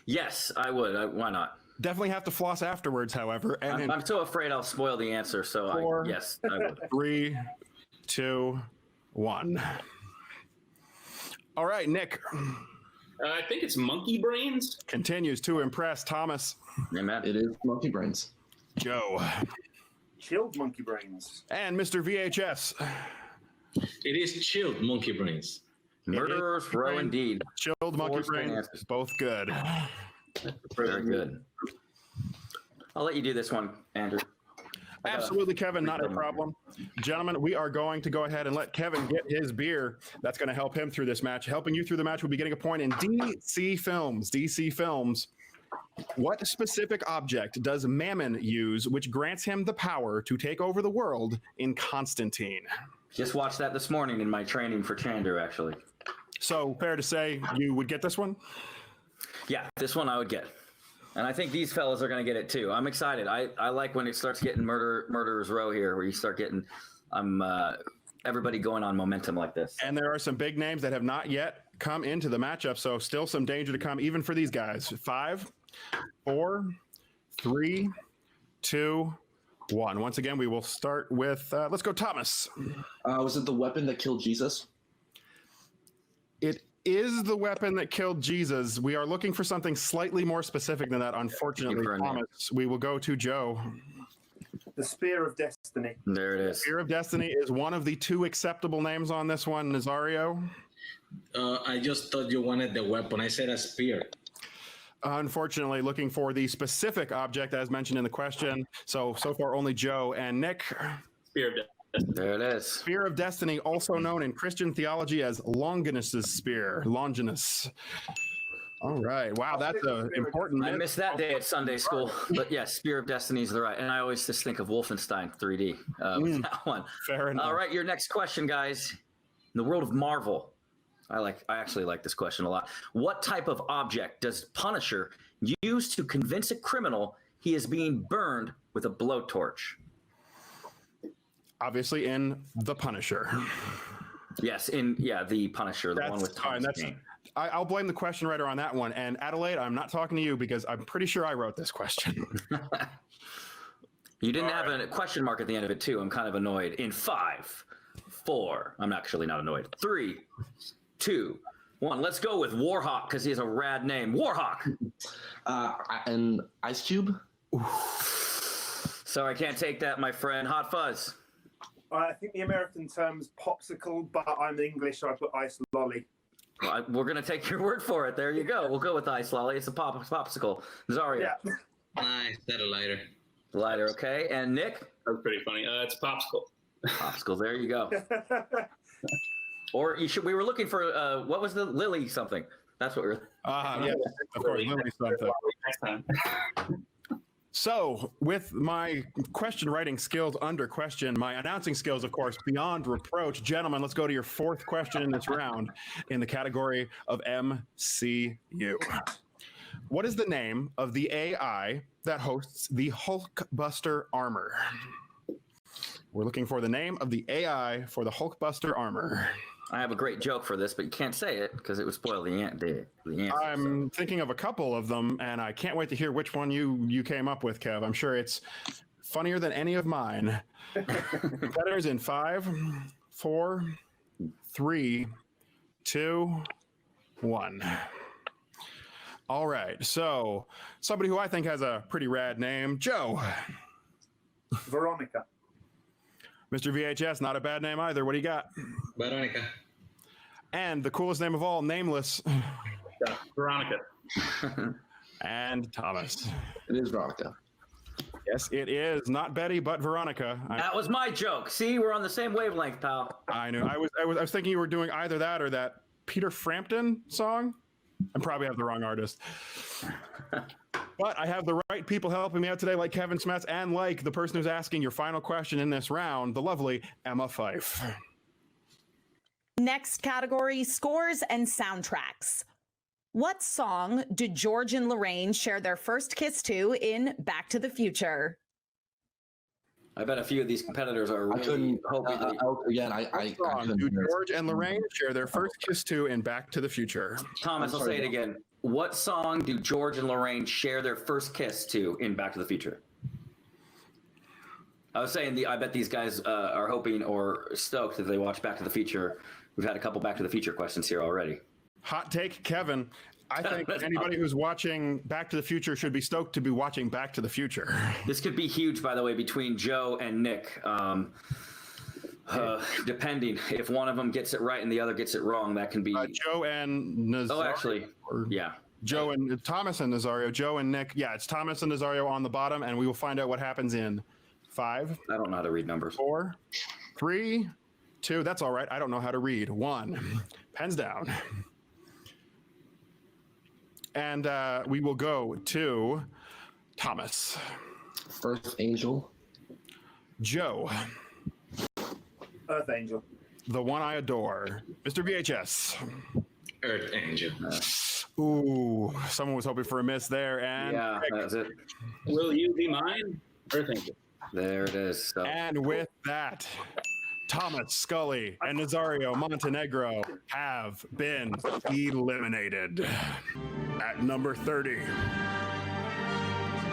Yes, I would. Why not? Definitely have to floss afterwards, however. And I'm so afraid I'll spoil the answer, so yes, I would. 3, 2, 1. All right, Nick. I think it's monkey brains. Continues to impress Thomas. Amen. It is monkey brains. Joe. Chilled monkey brains. And Mr. VHS. It is chilled monkey brains. Murderer's row indeed. Chilled monkey brains. Both good. Very good. I'll let you do this one, Andrew. Absolutely, Kevin, not a problem. Gentlemen, we are going to go ahead and let Kevin get his beer. That's going to help him through this match. Helping you through the match will be getting a point in DC Films. DC Films. What specific object does Mammon use which grants him the power to take over the world in Constantine? Just watched that this morning in my training for Chandru, actually. So, fair to say you would get this one? Yeah, this one I would get. And I think these fellas are going to get it too. I'm excited. I like when it starts getting murderer's row here, where you start getting everybody going on momentum like this. And there are some big names that have not yet come into the matchup, so still some danger to come even for these guys. 5, 4, 3, 2, 1. Once again, we will start with, let's go, Thomas. Was it the weapon that killed Jesus? It is the weapon that killed Jesus. We are looking for something slightly more specific than that, unfortunately, Thomas. We will go to Joe. The Spear of Destiny. There it is. Spear of Destiny is one of the 2 acceptable names on this one. Nazario? I just thought you wanted the weapon. I said a spear. Unfortunately, looking for the specific object as mentioned in the question. So far only Joe and Nick. Spear of Destiny. There it is. Spear of Destiny, also known in Christian theology as Longinus's spear. Longinus. All right. Wow, that's an important. I missed that day at Sunday school. But yes, Spear of Destiny is the right. And I always just think of Wolfenstein 3D with that one. Fair enough. All right, your next question, guys. In the world of Marvel, I actually like this question a lot. What type of object does Punisher use to convince a criminal he is being burned with a blowtorch? Obviously in The Punisher. Yes, The Punisher, the one with Thomas Jane. I'll blame the question writer on that one. And Adelaide, I'm not talking to you because I'm pretty sure I wrote this question. You didn't have a question mark at the end of it, too. I'm kind of annoyed. In 5, 4, I'm actually not annoyed. 3, 2, 1. Let's go with Warhawk because he has a rad name. Warhawk. An ice cube. So I can't take that, my friend. Hot Fuzz. I think the American term's popsicle, but I'm English, so I put ice lolly. Well, we're going to take your word for it. There you go. We'll go with ice lolly. It's a popsicle. Zaria. Yeah. Nice. That a lighter. Lighter, okay. And Nick? That was pretty funny. It's popsicle. Popsicle. There you go. Or we were looking for, what was the Lily something? That's what we were. Yeah, of course, Lily something. So, with my question writing skills under question, my announcing skills, of course, beyond reproach. Gentlemen, let's go to your fourth question in this round in the category of MCU. What is the name of the AI that hosts the Hulkbuster armor? We're looking for the name of the AI for the Hulkbuster armor. I have a great joke for this, but you can't say it because it would spoil the answer. I'm thinking of a couple of them, and I can't wait to hear which one you came up with, Kev. I'm sure it's funnier than any of mine. Competitors in 5, 4, 3, 2, 1. All right, so somebody who I think has a pretty rad name, Joe. Veronica. Mr. VHS, not a bad name either. What do you got? Veronica. And the coolest name of all, Nameless. Veronica. And Thomas. It is Veronica. Yes, it is. Not Betty, but Veronica. That was my joke. See, we're on the same wavelength, pal. I knew. I was thinking you were doing either that or that Peter Frampton song. I probably have the wrong artist. But I have the right people helping me out today, like Kevin Smets and like the person who's asking your final question in this round, the lovely Emma Fife. Next category, scores and soundtracks. What song did George and Lorraine share their first kiss to in Back to the Future? I bet a few of these competitors are really hoping. Do George and Lorraine share their first kiss to in Back to the Future? Thomas, I'll say it again. What song do George and Lorraine share their first kiss to in Back to the Future? I was saying, I bet these guys are hoping or stoked if they watch Back to the Future. We've had a couple Back to the Future questions here already. Hot take, Kevin. I think anybody who's watching Back to the Future should be stoked to be watching Back to the Future. This could be huge, by the way, between Joe and Nick. Depending if one of them gets it right and the other gets it wrong, that can be Joe and Nazario. Oh, actually, yeah. Joe and Thomas and Nazario. Joe and Nick. Yeah, it's Thomas and Nazario on the bottom, and we will find out what happens in 5. I don't know how to read numbers. 4, 3, 2. That's all right. I don't know how to read. 1. Pens down. And we will go to Thomas. First Angel. Joe. Earth Angel. The one I adore. Mr. VHS. Earth Angel. Ooh, someone was hoping for a miss there. And yeah, that's it. Will you be mine? Earth Angel. There it is. So. And with that, Thomas Scully and Nazario Montenegro have been eliminated. At number 30,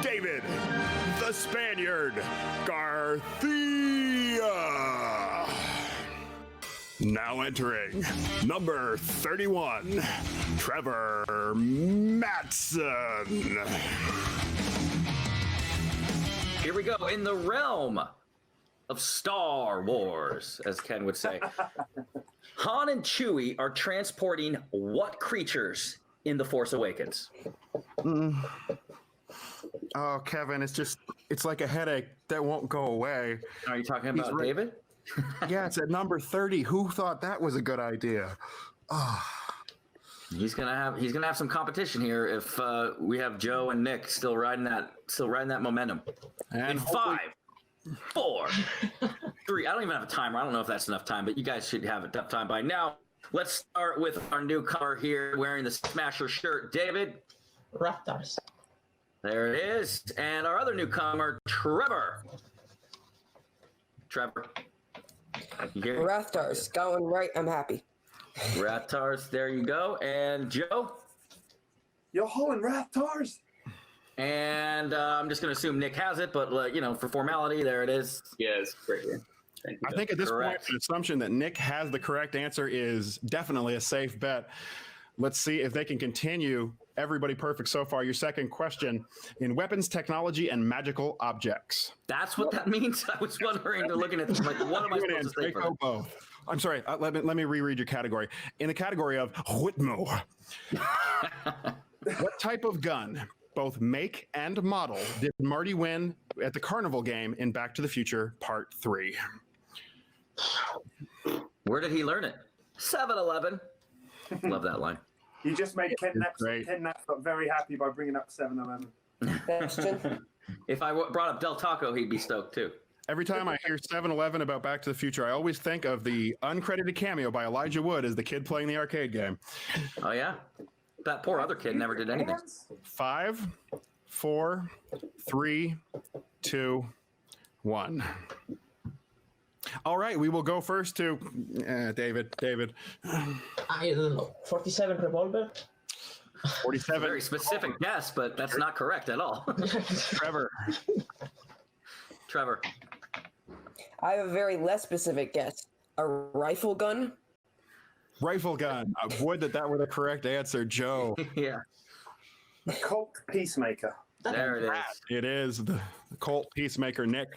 David the Spaniard Garcia. Now entering number 31, Trevor Matson. Here we go. In the realm of Star Wars, as Ken would say, Han and Chewie are transporting what creatures in The Force Awakens? Oh, Kevin, it's like a headache that won't go away. Are you talking about David? Yeah, it's at number 30. Who thought that was a good idea? He's gonna have some competition here if we have Joe and Nick still riding that momentum. And in 5, 4, 3. I don't even have a timer. I don't know if that's enough time, but you guys should have enough time by now. Let's start with our newcomer here wearing the Smasher shirt, David. Raptors. There it is. And our other newcomer, Trevor. Raptors. Going right. I'm happy. Raptors. There you go. And Joe? You're hauling Raptors. And I'm just going to assume Nick has it, but, for formality, there it is. Yes, great. Thank you. I think at this point, the assumption that Nick has the correct answer is definitely a safe bet. Let's see if they can continue. Everybody perfect so far. Your second question: in weapons, technology, and magical objects. That's what that means? I was wondering, they're looking at this like, what am I supposed to say for? Both. I'm sorry. Let me reread your category. In the category of Whitmo, what type of gun, both make and model, did Marty win at the carnival game in Back to the Future Part 3? Where did he learn it? 7-Eleven. Love that line. You just made Ken Knapp very happy by bringing up 7-Eleven. If I brought up Del Taco, he'd be stoked too. Every time I hear 7-Eleven about Back to the Future, I always think of the uncredited cameo by Elijah Wood as the kid playing the arcade game. Oh, yeah? That poor other kid never did anything. 5, 4, 3, 2, 1. All right, we will go first to David. I don't know. 47 revolver. 47. Very specific guess, but that's not correct at all. Trevor. I have a very less specific guess. A rifle gun? Rifle gun. Would that were the correct answer, Joe. Yeah. The Colt Peacemaker. There it is. It is the Colt Peacemaker, Nick.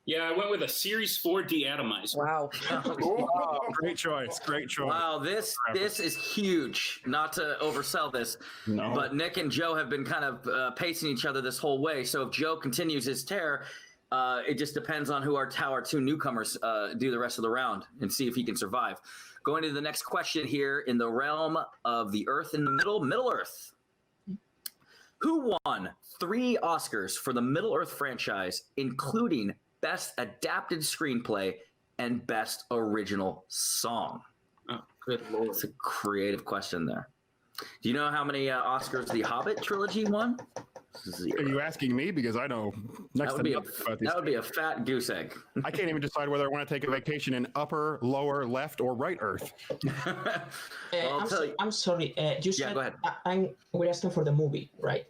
Yeah, I went with a Series 4 deatomizer. Wow. Oh, great choice. Wow, this is huge. Not to oversell this, but Nick and Joe have been kind of pacing each other this whole way. So if Joe continues his tear, it just depends on how our two newcomers do the rest of the round and see if he can survive. Going to the next question here in the realm of the Earth in the Middle Earth. Who won 3 Oscars for the Middle Earth franchise, including Best Adapted Screenplay and Best Original Song? Oh, good lord. It's a creative question there. Do you know how many Oscars the Hobbit trilogy won? 0. Are you asking me? Because I know next that would be a fat goose egg. I can't even decide whether I want to take a vacation in upper, lower, left, or right Earth. I'm sorry. You said go ahead. We're asking for the movie, right?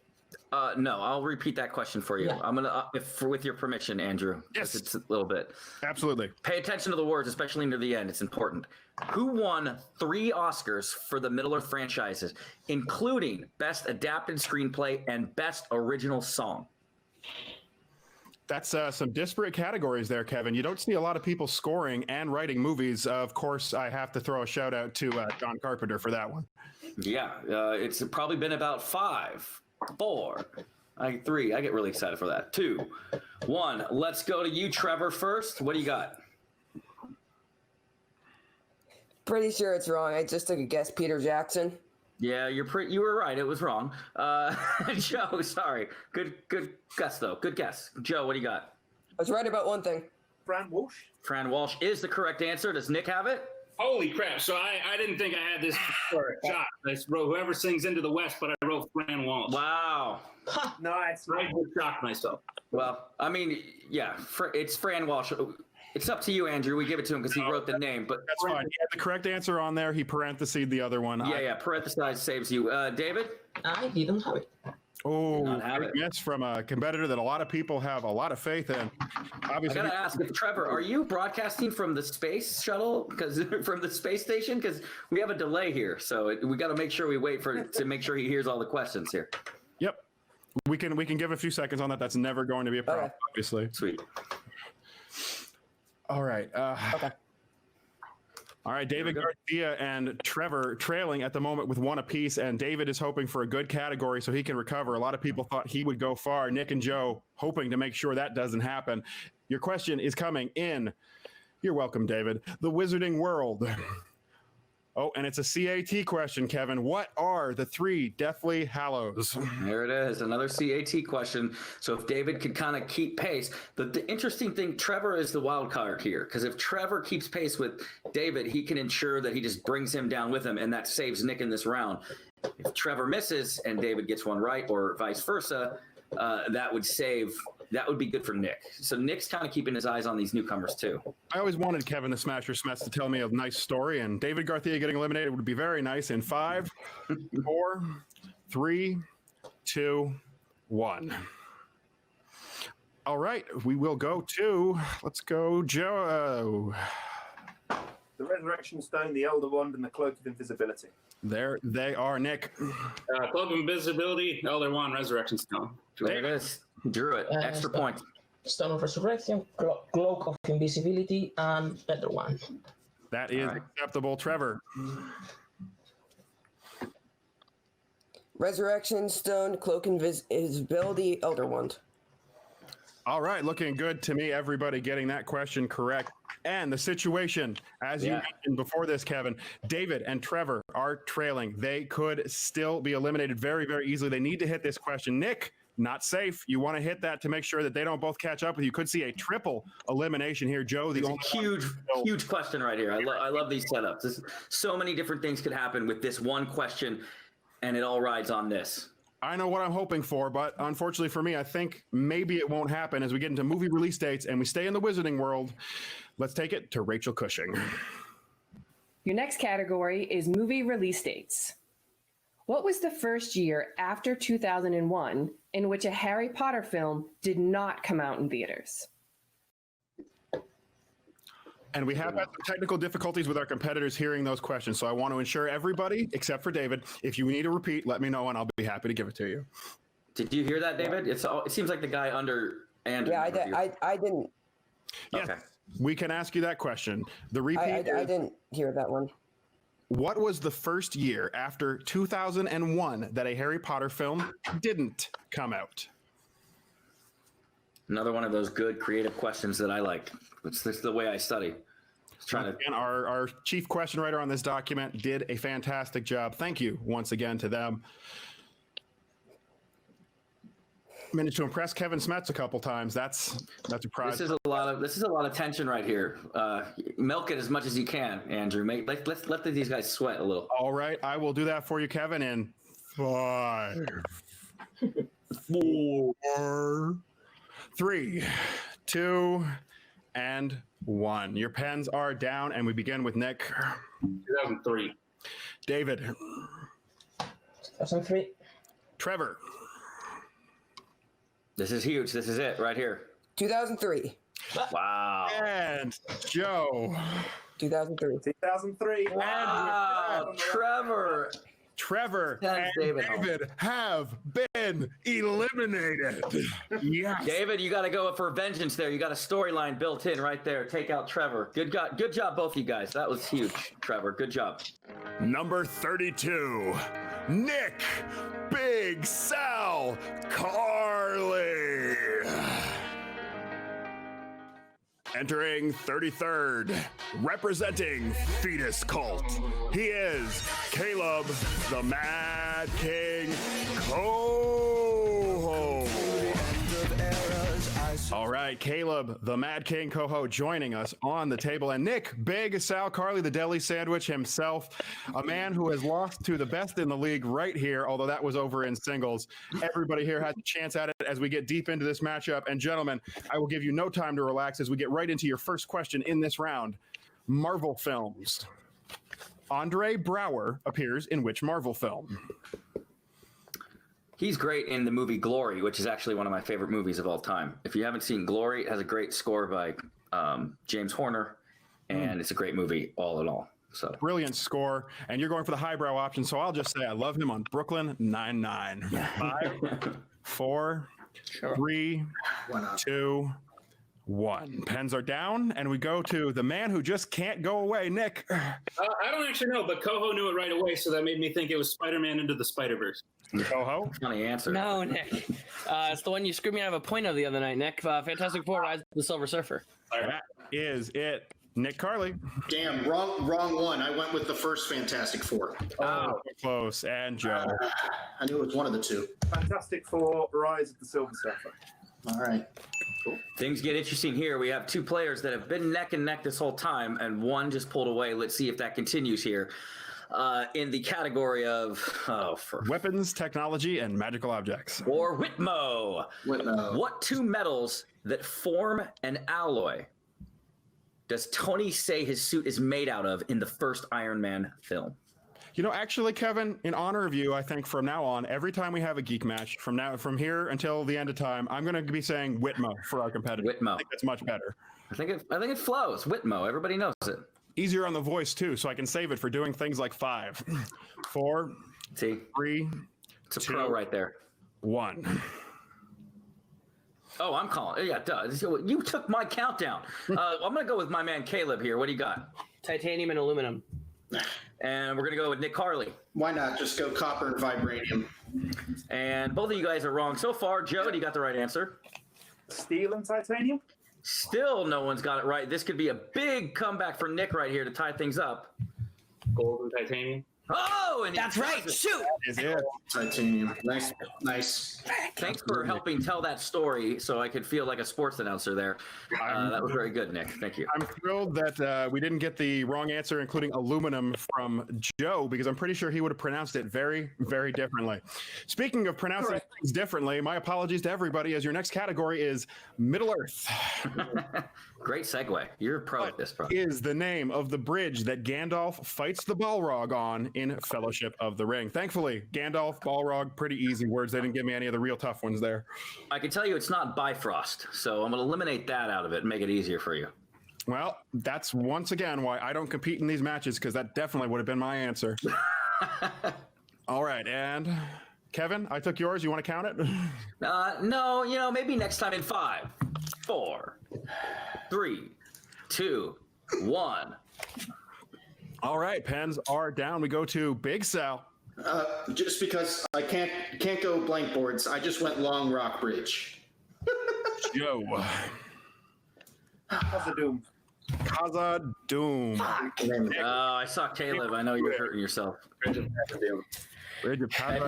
No, I'll repeat that question for you. Yeah. I'm gonna, with your permission, Andrew. Yes, it's a little bit. Absolutely. Pay attention to the words, especially near the end. It's important. Who won 3 Oscars for the Middle Earth franchises, including Best Adapted Screenplay and Best Original Song? That's some disparate categories there, Kevin. You don't see a lot of people scoring and writing movies. Of course, I have to throw a shout out to John Carpenter for that one. Yeah, it's probably been about 5, 4, 3. I get really excited for that. 2, 1. Let's go to you, Trevor, first. What do you got? Pretty sure it's wrong. I just took a guess. Peter Jackson. Yeah, you were right. It was wrong. Joe, sorry. Good guess, though. Good guess. Joe, what do you got? I was right about one thing. Fran Walsh. Fran Walsh is the correct answer. Does Nick have it? Holy crap. So I didn't think I had this for a shot. I wrote whoever sings Into the West, but I wrote Fran Walsh. Wow. Nice. I just shocked myself. Well, I mean, yeah, it's Fran Walsh. It's up to you, Andrew. We give it to him because he wrote the name. But that's fine. He had the correct answer on there. He parenthesized the other one. Yeah, parenthesized saves you. David? I didn't have it. Oh, yes, from a competitor that a lot of people have a lot of faith in. Obviously, I gotta ask, Trevor, are you broadcasting from the space shuttle? Because from the space station? Because we have a delay here, so we got to make sure we wait to make sure he hears all the questions here. Yep, we can give a few seconds on that. That's never going to be a problem, obviously. Sweet. All right. Okay. All right, David Garcia and Trevor trailing at the moment with 1 apiece, and David is hoping for a good category so he can recover. A lot of people thought he would go far. Nick and Joe hoping to make sure that doesn't happen. Your question is coming in You're welcome, David. The Wizarding World. Oh, and it's a CAT question, Kevin. What are the 3 Deathly Hallows? There it is, another CAT question. So if David could kind of keep pace, the interesting thing, Trevor is the wild card here, because if Trevor keeps pace with David, he can ensure that he just brings him down with him, and that saves Nick in this round. If Trevor misses and David gets one right, or vice versa, that would be good for Nick. So Nick's kind of keeping his eyes on these newcomers too. I always wanted Kevin the Smasher Smets to tell me a nice story, and David Garcia getting eliminated would be very nice in 5, 4, 3, 2, 1. All right, we will go to, let's go, Joe. The Resurrection Stone, the Elder Wand, and the Cloak of Invisibility. There they are, Nick. Cloak of Invisibility, Elder Wand, Resurrection Stone. There it is. Drew it. Extra point. Stone of Resurrection, Cloak of Invisibility, and Elder Wand. That is acceptable. Trevor. Resurrection Stone, Cloak Invisibility, Elder Wand. All right, looking good to me. Everybody getting that question correct. And the situation, as you mentioned before this, Kevin, David and Trevor are trailing. They could still be eliminated very, very easily. They need to hit this question. Nick, not safe. You want to hit that to make sure that they don't both catch up with you. Could see a triple elimination here. Joe, the only huge question right here. I love these setups. So many different things could happen with this one question, and it all rides on this. I know what I'm hoping for, but unfortunately for me, I think maybe it won't happen as we get into movie release dates and we stay in the Wizarding World. Let's take it to Rachel Cushing. Your next category is movie release dates. What was the first year after 2001 in which a Harry Potter film did not come out in theaters? And we have had some technical difficulties with our competitors hearing those questions, so I want to ensure everybody, except for David, if you need a repeat, let me know and I'll be happy to give it to you. Did you hear that, David? It seems like the guy under Andrew. Yeah, I didn't. Yes, okay. We can ask you that question. The repeat I didn't hear that one. What was the first year after 2001 that a Harry Potter film didn't come out? Another one of those good creative questions that I like. It's the way I study. And our chief question writer on this document did a fantastic job. Thank you once again to them. Managed to impress Kevin Smets a couple times. That's a prize. This is a lot of tension right here. Milk it as much as you can, Andrew. Let's let these guys sweat a little. All right, I will do that for you, Kevin. In 5, 4, 3, 2, and 1. Your pens are down, and we begin with Nick. 2003. David. 2003. Trevor. This is huge. This is it right here. 2003. Wow. And Joe. 2003. 2003. Wow. Trevor and David have been eliminated. Yes. David, you got to go for vengeance there. You got a storyline built in right there. Take out Trevor. Good job, both you guys. That was huge, Trevor. Good job. Number 32, Nick Big Sal Carly. Entering 33rd, representing Fetus Cult, he is Caleb the Mad King Coho. All right, Caleb the Mad King Coho joining us on the table, and Nick Big Sal Carly, the deli sandwich himself, a man who has lost to the best in the league right here, although that was over in singles. Everybody here has a chance at it as we get deep into this matchup, and gentlemen, I will give you no time to relax as we get right into your first question in this round. Marvel films. Andre Braugher appears in which Marvel film? He's great in the movie Glory, which is actually one of my favorite movies of all time. If you haven't seen Glory, it has a great score by James Horner, and it's a great movie all in all. So brilliant score, and you're going for the highbrow option, so I'll just say I love him on Brooklyn Nine-Nine. 5, 4, 3, 2, 1. Pens are down, and we go to the man who just can't go away, Nick. I don't actually know, but Coho knew it right away, so that made me think it was Spider-Man Into the Spider-Verse. Coho? Funny answer. No, Nick. It's the one you screwed me out of a point of the other night, Nick. Fantastic Four, Rise of the Silver Surfer. That is it. Nick Carly. Damn, wrong one. I went with the first Fantastic Four. Oh, close. And Joe. I knew it was one of the two. Fantastic Four, Rise of the Silver Surfer. All right. Cool. Things get interesting here. We have two players that have been neck and neck this whole time, and one just pulled away. Let's see if that continues here. In the category of weapons, technology, and magical objects. Or Whitmo. Whitmo. What two metals that form an alloy does Tony say his suit is made out of in the first Iron Man film? You know, actually, Kevin, in honor of you, I think from now on, every time we have a geek match, from here until the end of time, I'm going to be saying Whitmo for our competitor. Whitmo. I think that's much better. I think it flows. Whitmo. Everybody knows it. Easier on the voice too, so I can save it for doing things like 5, 4, 3. It's a pro right there. 1. Oh, I'm calling. Yeah, duh. You took my countdown. I'm going to go with my man Caleb here. What do you got? Titanium and aluminum. And we're going to go with Nick Carly. Why not? Just go copper and vibranium. And both of you guys are wrong so far. Joe, you got the right answer. Steel and titanium? Still no one's got it right. This could be a big comeback for Nick right here to tie things up. Gold and titanium. Oh, and that's right. Shoot. Titanium. Nice. Thanks for helping tell that story so I could feel like a sports announcer there. That was very good, Nick. Thank you. I'm thrilled that we didn't get the wrong answer, including aluminum, from Joe, because I'm pretty sure he would have pronounced it very, very differently. Speaking of pronouncing things differently, my apologies to everybody, as your next category is Middle Earth. Great segue. You're a pro at this, bro. Is the name of the bridge that Gandalf fights the Balrog on in Fellowship of the Ring? Thankfully, Gandalf, Balrog, pretty easy words. They didn't give me any of the real tough ones there. I can tell you it's not Bifrost, so I'm going to eliminate that out of it and make it easier for you. Well, that's once again why I don't compete in these matches, because that definitely would have been my answer. All right, and Kevin, I took yours. You want to count it? No, maybe next time in 5, 4, 3, 2, 1. All right, pens are down. We go to Big Sal. Just because I can't go blank boards, I just went Long Rock Bridge. Joe. Khazad-dûm. Khazad-dûm. I saw Caleb. I know you're hurting yourself. And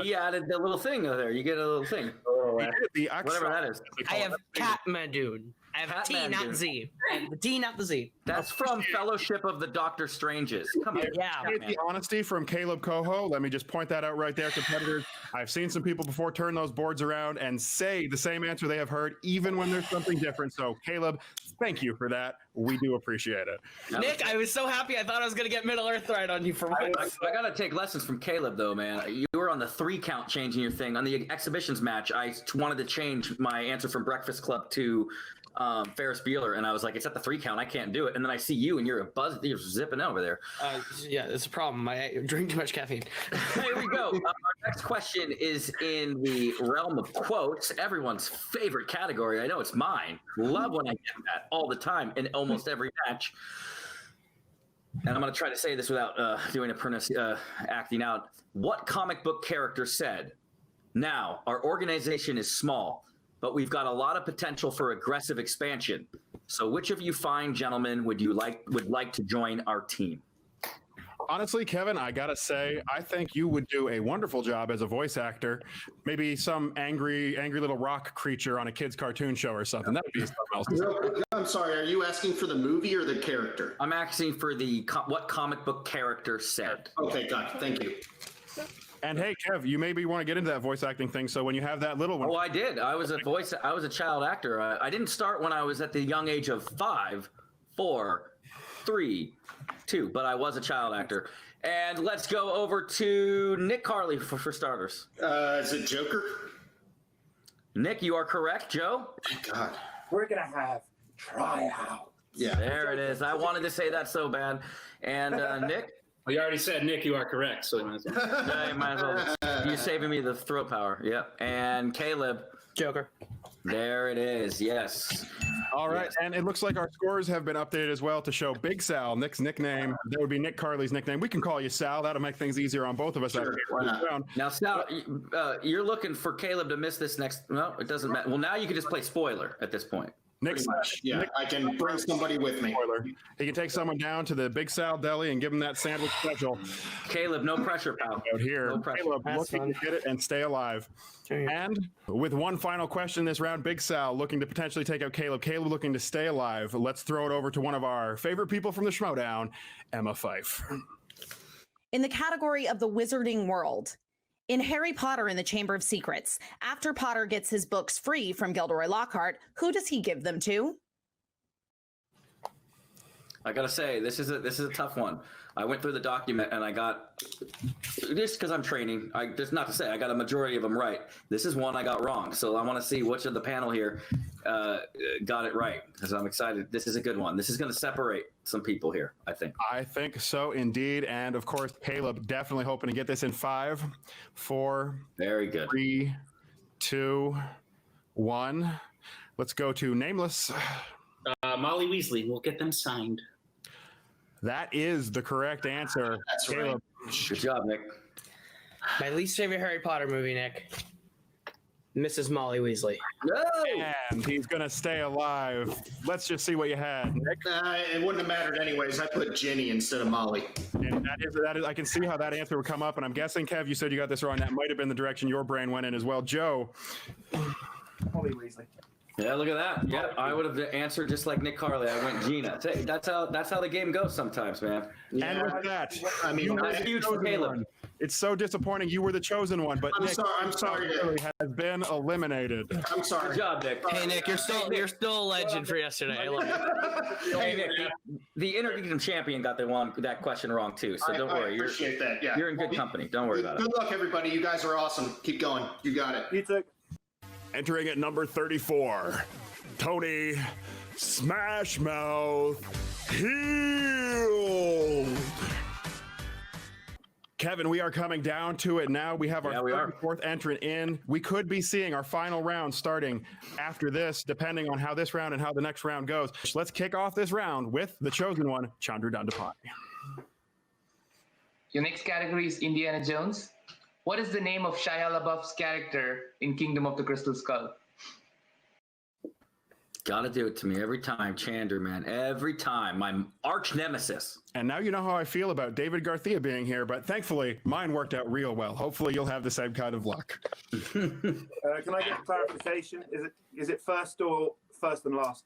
he added the little thing there. You get a little thing. Whatever that is. I have Kathmandu. I have T, not Z. I have the T, not the Z. That's from Fellowship of the Doctor Stranges. Come on. Yeah. The honesty from Caleb Coho. Let me just point that out right there, competitors. I've seen some people before turn those boards around and say the same answer they have heard, even when there's something different. So, Caleb, thank you for that. We do appreciate it. Nick, I was so happy. I thought I was going to get Middle Earth right on you for once. I got to take lessons from Caleb, though, man. You were on the 3 count changing your thing. On the exhibitions match, I wanted to change my answer from Breakfast Club to Ferris Bueller, and I was like, it's at the 3 count. I can't do it. And then I see you, and you're zipping over there. Yeah, it's a problem. I drink too much caffeine. Here we go. Our next question is in the realm of quotes, everyone's favorite category. I know it's mine. Love when I get that all the time in almost every match. And I'm going to try to say this without doing a acting out. What comic book character said, "Now, our organization is small, but we've got a lot of potential for aggressive expansion. So which of you fine gentlemen would like to join our team?" Honestly, Kevin, I gotta say, I think you would do a wonderful job as a voice actor. Maybe some angry little rock creature on a kid's cartoon show or something. That would be something else. I'm sorry, are you asking for the movie or the character? I'm asking for what comic book character said. Okay, gotcha. Thank you. And hey, Kev, you maybe want to get into that voice acting thing. So when you have that little one, I did. I was a child actor. I didn't start when I was at the young age of 5, 4, 3, 2, but I was a child actor. And let's go over to Nick Carly for starters. Is it Joker? Nick, you are correct. Joe? Thank God. We're going to have tryout. Yeah. There it is. I wanted to say that so bad. And Nick? Well, you already said, Nick, you are correct. So you might as well. Yeah, you might as well. You're saving me the throat power. Yep. And Caleb? Joker. There it is. Yes. All right. Yes. And it looks like our scores have been updated as well to show Big Sal, Nick's nickname. That would be Nick Carly's nickname. We can call you Sal. That'll make things easier on both of us. Sure, why not? Now, Sal, you're looking for Caleb to miss this next. No, it doesn't matter. Well, now you can just play spoiler at this point. Nick's much. Yeah, I can bring somebody with me. He can take someone down to the Big Sal Deli and give him that sandwich special. Caleb, no pressure, pal. Out here, No pressure. Caleb That's looking to fun. get it and stay alive. And with one final question this round, Big Sal looking to potentially take out Caleb. Caleb looking to stay alive. Let's throw it over to one of our favorite people from the Schmoedown, Emma Fife. In the category of the wizarding world, in Harry Potter and the Chamber of Secrets, after Potter gets his books free from Gilderoy Lockhart, who does he give them to? I gotta say, this is a tough one. I went through the document and I got, just because I'm training, there's not to say I got a majority of them right. This is one I got wrong, so I want to see which of the panel here got it right, because I'm excited. This is a good one. This is going to separate some people here, I think. I think so indeed, and of course, Caleb definitely hoping to get this in 5, 4, very good, 3, 2, 1. Let's go to Nameless. Molly Weasley. We'll get them signed. That is the correct answer. That's Caleb. right. Good job, Nick. My least favorite Harry Potter movie, Nick. Mrs. Molly Weasley. No! And he's going to stay alive. Let's just see what you had, Nick. It wouldn't have mattered anyways. I put Ginny instead of Molly. And that is, I can see how that answer would come up, and I'm guessing, Kev, you said you got this wrong. That might have been the direction your brain went in as well. Joe. Molly Weasley. Yeah, look at that. Yeah, I would have answered just like Nick Carley. I went Gina. That's how the game goes sometimes, man. And with that, I mean, that's huge for Caleb. It's so disappointing. You were the chosen one, but Nick I'm sorry. has been eliminated. I'm sorry. Good job, Nick. Hey, Nick, you're still a legend for yesterday. I love it. Hey, Nick, the Inaugural Champion got that question wrong too. So don't worry. I appreciate that. Yeah. You're in good company. Don't worry about it. Good luck, everybody. You guys are awesome. Keep going. You got it. You took. Entering at number 34, Tony Smashmouth Hill. Kevin, we are coming down to it now. We have our 34th entrant in. We could be seeing our final round starting after this, depending on how this round and how the next round goes. Let's kick off this round with the chosen one, Chandru Dandapani. Your next category is Indiana Jones. What is the name of Shia LaBeouf's character in Kingdom of the Crystal Skull? Gotta do it to me every time, Chandru, man. Every time. My arch nemesis. And now you know how I feel about David Garcia being here, but thankfully mine worked out real well. Hopefully you'll have the same kind of luck. Can I get clarification? Is it first or first and last?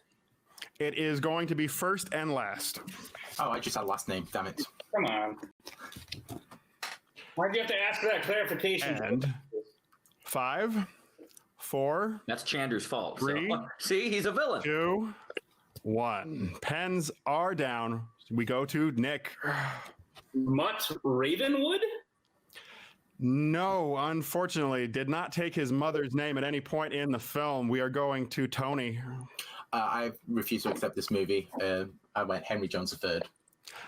It is going to be first and last. Oh, I just had last name. Damn it. Come on. Why'd you have to ask for that clarification? And 5, 4. That's Chandru's fault. 3. So, see, he's a villain. 2, 1. Pens are down. We go to Nick. Mutt Ravenwood? No, unfortunately, did not take his mother's name at any point in the film. We are going to Tony. I refuse to accept this movie. I went Henry Jones III.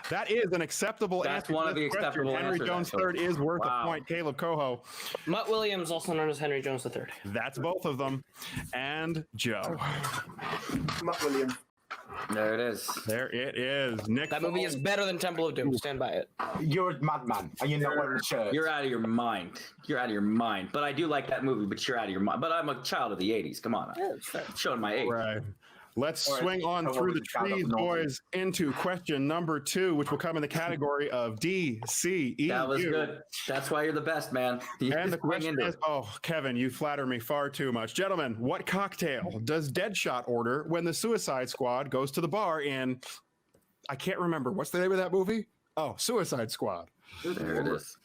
That is an acceptable answer. That's one of the acceptable Henry answers. Jones III is worth a point. Caleb Coho. Mutt Williams, also known as Henry Jones III. That's both of them. And Joe. Mutt Williams. There it is. There it is. Nick. That movie is better than Temple of Doom. Stand by it. You're a madman. Are you not wearing a shirt? You're out of your mind. You're out of your mind. But I do like that movie, but you're out of your mind. But I'm a child of the 80s. Come on. I'm showing my age. Right. Let's swing on through the trees, boys, into question number 2, which will come in the category of DCEU. That was good. That's why you're the best, man. And the question is, Kevin, you flatter me far too much. Gentlemen, what cocktail does Deadshot order when the Suicide Squad goes to the bar in, I can't remember, what's the name of that movie? Oh, Suicide Squad. There it is.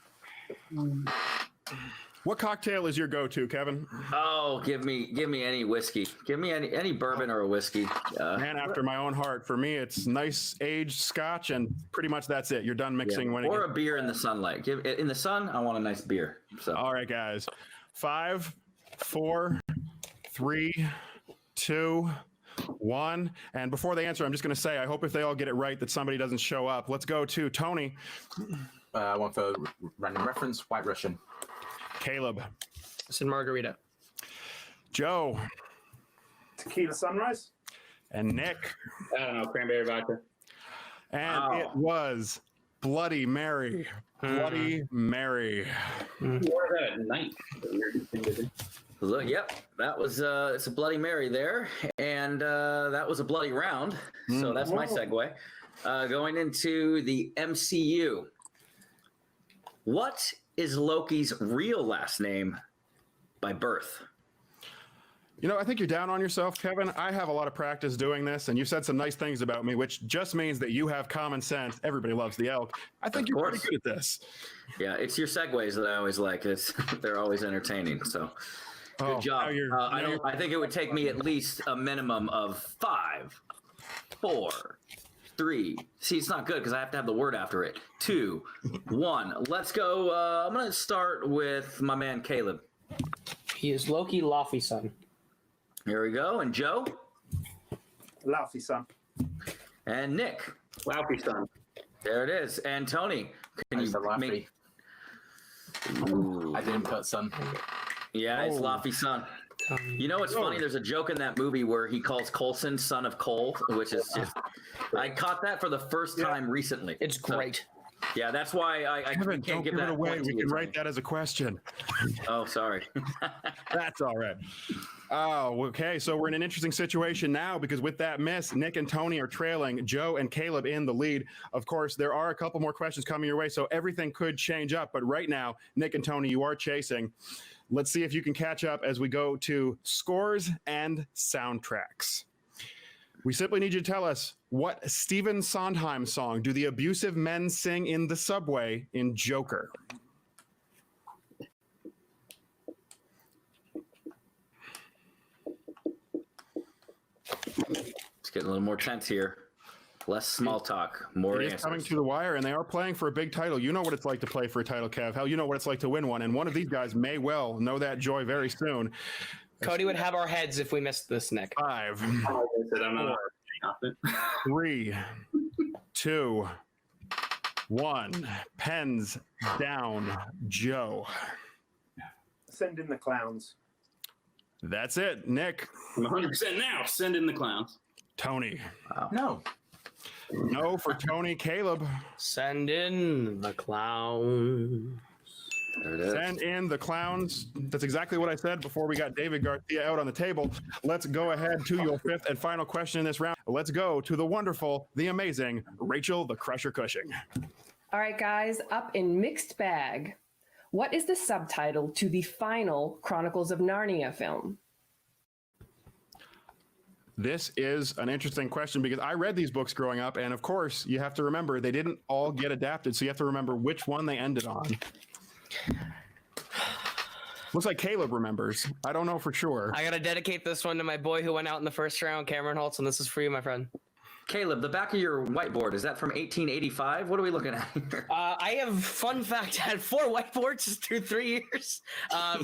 What cocktail is your go-to, Kevin? Oh, give me any whiskey. Give me any bourbon or a whiskey. Man after my own heart. For me, it's nice aged scotch, and pretty much that's it. You're done mixing when or a beer in the sunlight. In the sun, I want a nice beer. So all right, guys. 5, 4, 3, 2, 1. And before they answer, I'm just going to say, I hope if they all get it right that somebody doesn't show up. Let's go to Tony. I want for random reference, White Russian. Caleb. It's in Margarita. Joe. Tequila Sunrise. And Nick. I don't know. Cranberry vodka. And it was Bloody Mary. Bloody Mary. Or that at night. Look, yep, that was it's a Bloody Mary there, and that was a bloody round. So that's my segue. Going into the MCU. What is Loki's real last name by birth? You know, I think you're down on yourself, Kevin. I have a lot of practice doing this, and you said some nice things about me, which just means that you have common sense. Everybody loves the elk. I think you're pretty good at this. Yeah, it's your segues that I always like. They're always entertaining. So, good job. I think it would take me at least a minimum of 5, 4, 3. See, it's not good because I have to have the word after it. 2, 1. Let's go. I'm going to start with my man Caleb. He is Loki Laufey's son. Here we go. And Joe? Laufey's son. And Nick? Laufey's son. There it is. And Tony? Can you make... I didn't put son. Yeah, it's Laufey's son. You know what's funny? There's a joke in that movie where he calls Coulson son of Cole, which is just... I caught that for the first time recently. It's great. Yeah, that's why I can't give that away. point to We you, can Tony. write that as a question. Oh, sorry. That's all right. Oh, okay. So we're in an interesting situation now because with that miss, Nick and Tony are trailing Joe and Caleb in the lead. Of course, there are a couple more questions coming your way, so everything could change up. But right now, Nick and Tony, you are chasing. Let's see if you can catch up as we go to scores and soundtracks. We simply need you to tell us, what Stephen Sondheim song do the abusive men sing in the subway in Joker? It's getting a little more tense here. Less small talk, more It is answers. coming to the wire, and they are playing for a big title. You know what it's like to play for a title, Kev. Hell, you know what it's like to win one, and one of these guys may well know that joy very soon. Cody would have our heads if we missed this, Nick. 5, I'm not 3, 2, 1. Pens down, Joe. Send in the clowns. That's it, Nick. 100% now. Send in the clowns. Tony. No. No for Tony. Caleb. Send in the clown. There it is. Send in the clowns. That's exactly what I said before we got David Garcia out on the table. Let's go ahead to your fifth and final question in this round. Let's go to the wonderful, the amazing Rachel the Crusher Cushing. All right, guys, up in mixed bag. What is the subtitle to the final Chronicles of Narnia film? This is an interesting question because I read these books growing up, and of course, you have to remember they didn't all get adapted, so you have to remember which one they ended on. Looks like Caleb remembers. I don't know for sure. I gotta dedicate this one to my boy who went out in the first round, Cameron Holtz, and this is for you, my friend. Caleb, the back of your whiteboard, is that from 1885? What are we looking at here? I have, fun fact, had 4 whiteboards through 3 years.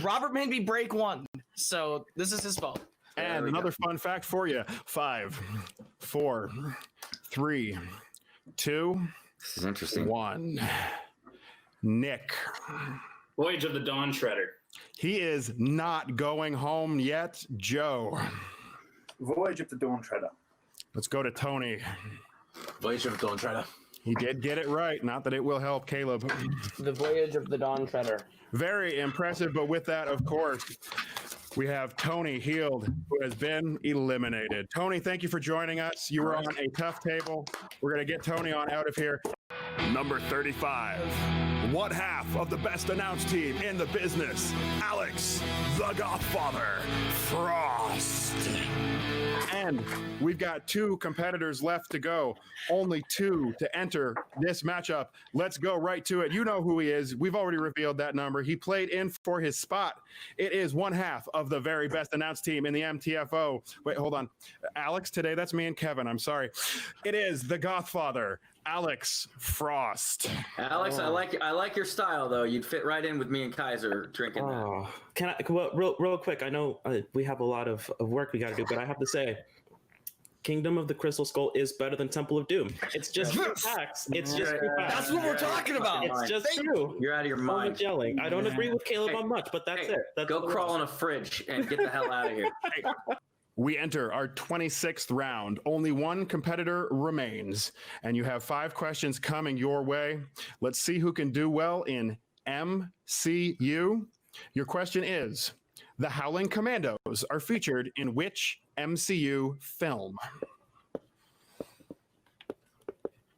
Robert made me break one, so this is his fault. And another fun fact for you. 5, 4, 3, 2, this is interesting. 1. Nick. Voyage of the Dawn Treader. He is not going home yet. Joe. Voyage of the Dawn Treader. Let's go to Tony. Voyage of the Dawn Treader. He did get it right. Not that it will help Caleb. The Voyage of the Dawn Treader. Very impressive, but with that, of course, we have Tony Heald, who has been eliminated. Tony, thank you for joining us. You were on a tough table. We're going to get Tony on out of here. Number 35. What half of the best announced team in the business? Alex, the Godfather, Frost. And we've got 2 competitors left to go. Only 2 to enter this matchup. Let's go right to it. You know who he is. We've already revealed that number. He played in for his spot. It is one half of the very best announced team in the MTFO. Wait, hold on. Alex, today that's me and Kevin. I'm sorry. It is the Godfather, Alex Frost. Alex, I like your style though. You'd fit right in with me and Kaiser drinking that. Can I well, real quick? I know we have a lot of work we got to do, but I have to say, Kingdom of the Crystal Skull is better than Temple of Doom. It's just facts. It's just facts. That's what we're talking about. It's just true. You're out of your mind. So much yelling. I don't agree with Caleb on much, but that's it. That's go crawl in a fridge and get the hell out of here. We enter our 26th round. Only one competitor remains, and you have 5 questions coming your way. Let's see who can do well in MCU. Your question is, The Howling Commandos are featured in which MCU film?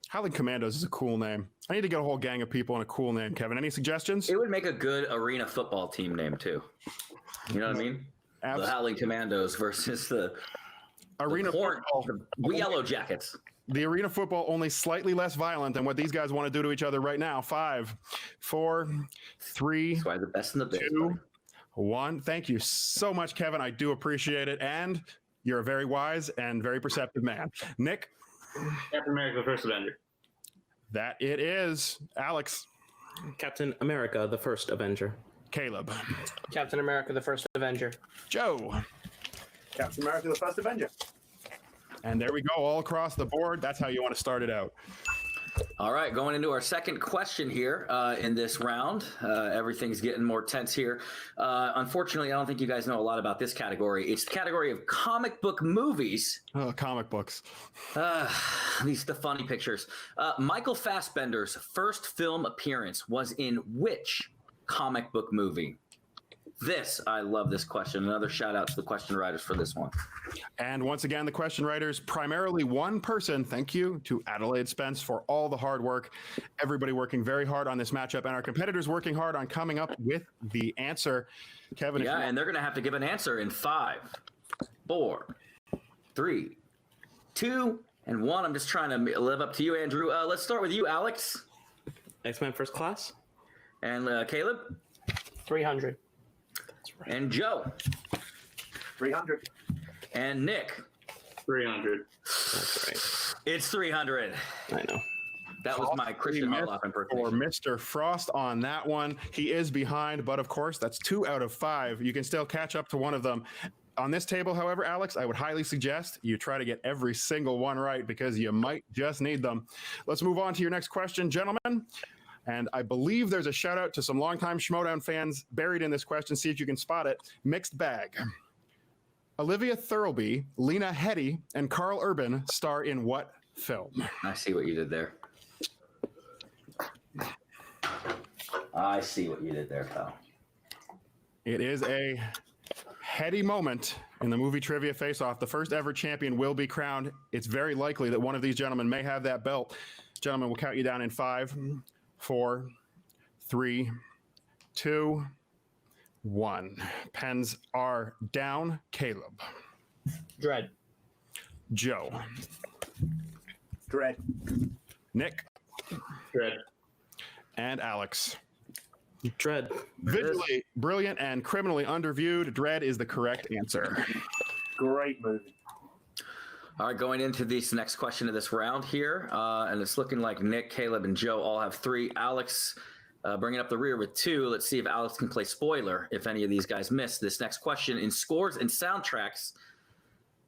Howling Commandos is a cool name. I need to get a whole gang of people and a cool name, Kevin. Any suggestions? It would make a good arena football team name too. You know what I mean? The Howling Commandos versus the arena football. The Yellow Jackets. The arena football only slightly less violent than what these guys want to do to each other right now. 5, 4, 3, That's why the best in the biz, 2, 1. Thank you so much, Kevin. I do appreciate it. And you're a very wise and very perceptive man. Nick? Captain America, the First Avenger. That it is. Alex? Captain America, the First Avenger. Caleb? Captain America, the First Avenger. Joe? Captain America, the First Avenger. And there we go, all across the board. That's how you want to start it out. All right, going into our second question here in this round. Everything's getting more tense here. Unfortunately, I don't think you guys know a lot about this category. It's the category of comic book movies. Oh, comic books. The funny pictures. Michael Fassbender's first film appearance was in which comic book movie? I love this question. Another shout out to the question writers for this one. And once again, the question writers, primarily one person. Thank you to Adelaide Spence for all the hard work. Everybody working very hard on this matchup, and our competitors working hard on coming up with the answer. Kevin. Yeah, and they're going to have to give an answer in 5, 4, 3, 2, and 1. I'm just trying to live up to you, Andrew. Let's start with you, Alex. X-Men First Class. And Caleb. 300. And Joe. 300. And Nick. 300. That's right. It's 300. I know. That was my Christian Harloff impersonation. For Mr. Frost on that one. He is behind, but of course, that's 2 out of 5. You can still catch up to one of them. On this table, however, Alex, I would highly suggest you try to get every single one right because you might just need them. Let's move on to your next question, gentlemen. And I believe there's a shout out to some longtime Schmoedown fans buried in this question. See if you can spot it. Mixed bag. Olivia Thirlby, Lena Headey, and Carl Urban star in what film? I see what you did there. I see what you did there, pal. It is a heady moment in the movie Trivia Face-Off. The first ever champion will be crowned. It's very likely that one of these gentlemen may have that belt. Gentlemen, we'll count you down in 5, 4, 3, 2, 1. Pens are down. Caleb. Dread. Joe. Dread. Nick. Dread. And Alex. Dread. Visually brilliant and criminally underviewed. Dread is the correct answer. Great movie. All right, going into this next question of this round here, and it's looking like Nick, Caleb, and Joe all have 3. Alex bringing up the rear with 2. Let's see if Alex can play spoiler if any of these guys miss this next question. In scores and soundtracks,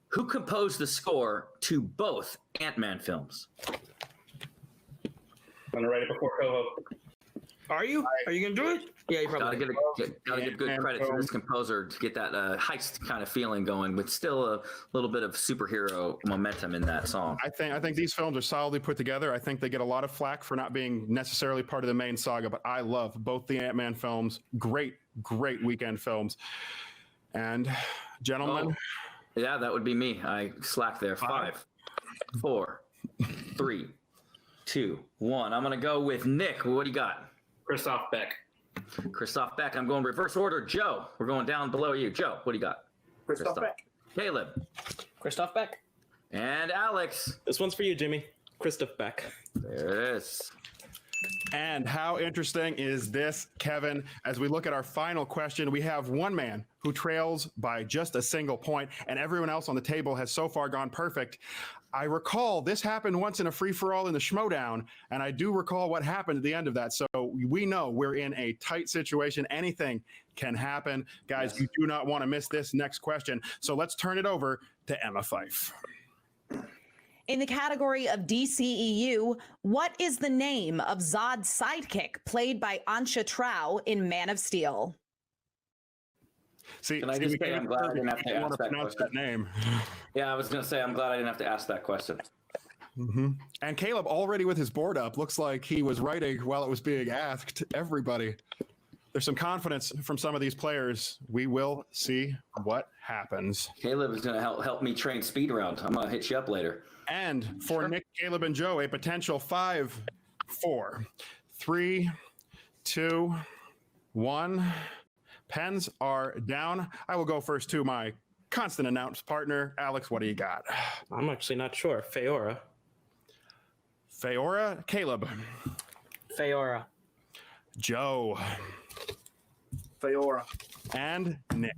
who composed the score to both Ant-Man films? I'm going to write it before Coho. Are you? Are you going to do it? Yeah, you probably Gotta give good credit to this composer to get that heist kind of feeling going, with still a little bit of superhero momentum in that song. I think these films are solidly put together. I think they get a lot of flack for not being necessarily part of the main saga, but I love both the Ant-Man films. Great weekend films. And gentlemen. Yeah, that would be me. I slacked there. 5, 4, 3, 2, 1. I'm going to go with Nick. What do you got? Christoph Beck. Christoph Beck. I'm going reverse order. Joe, we're going down below you. Joe, what do you got? Christoph Beck. Caleb. Christoph Beck. And Alex. This one's for you, Jimmy. Christoph Beck. There it is. And how interesting is this, Kevin? As we look at our final question, we have one man who trails by just a single point, and everyone else on the table has so far gone perfect. I recall this happened once in a free-for-all in the Schmoedown, and I do recall what happened at the end of that. So we know we're in a tight situation. Anything can happen. Guys, you do not want to miss this next question. So let's turn it over to Emma Fife. In the category of DCEU, what is the name of Zod's sidekick played by Ansha Trau in Man of Steel? See, can I just say I'm glad I didn't have to ask that question. That name. Yeah, I was going to say I'm glad I didn't have to ask that question. Mm-hmm. And Caleb, already with his board up, looks like he was writing while it was being asked. Everybody. There's some confidence from some of these players. We will see what happens. Caleb is going to help me train speed round. I'm going to hit you up later. And for Nick, Caleb, and Joe, a potential 5, 4, 3, 2, 1. Pens are down. I will go first to my constant announce partner. Alex, what do you got? I'm actually not sure. Feora. Feora. Caleb. Feora. Joe. Feora. And Nick.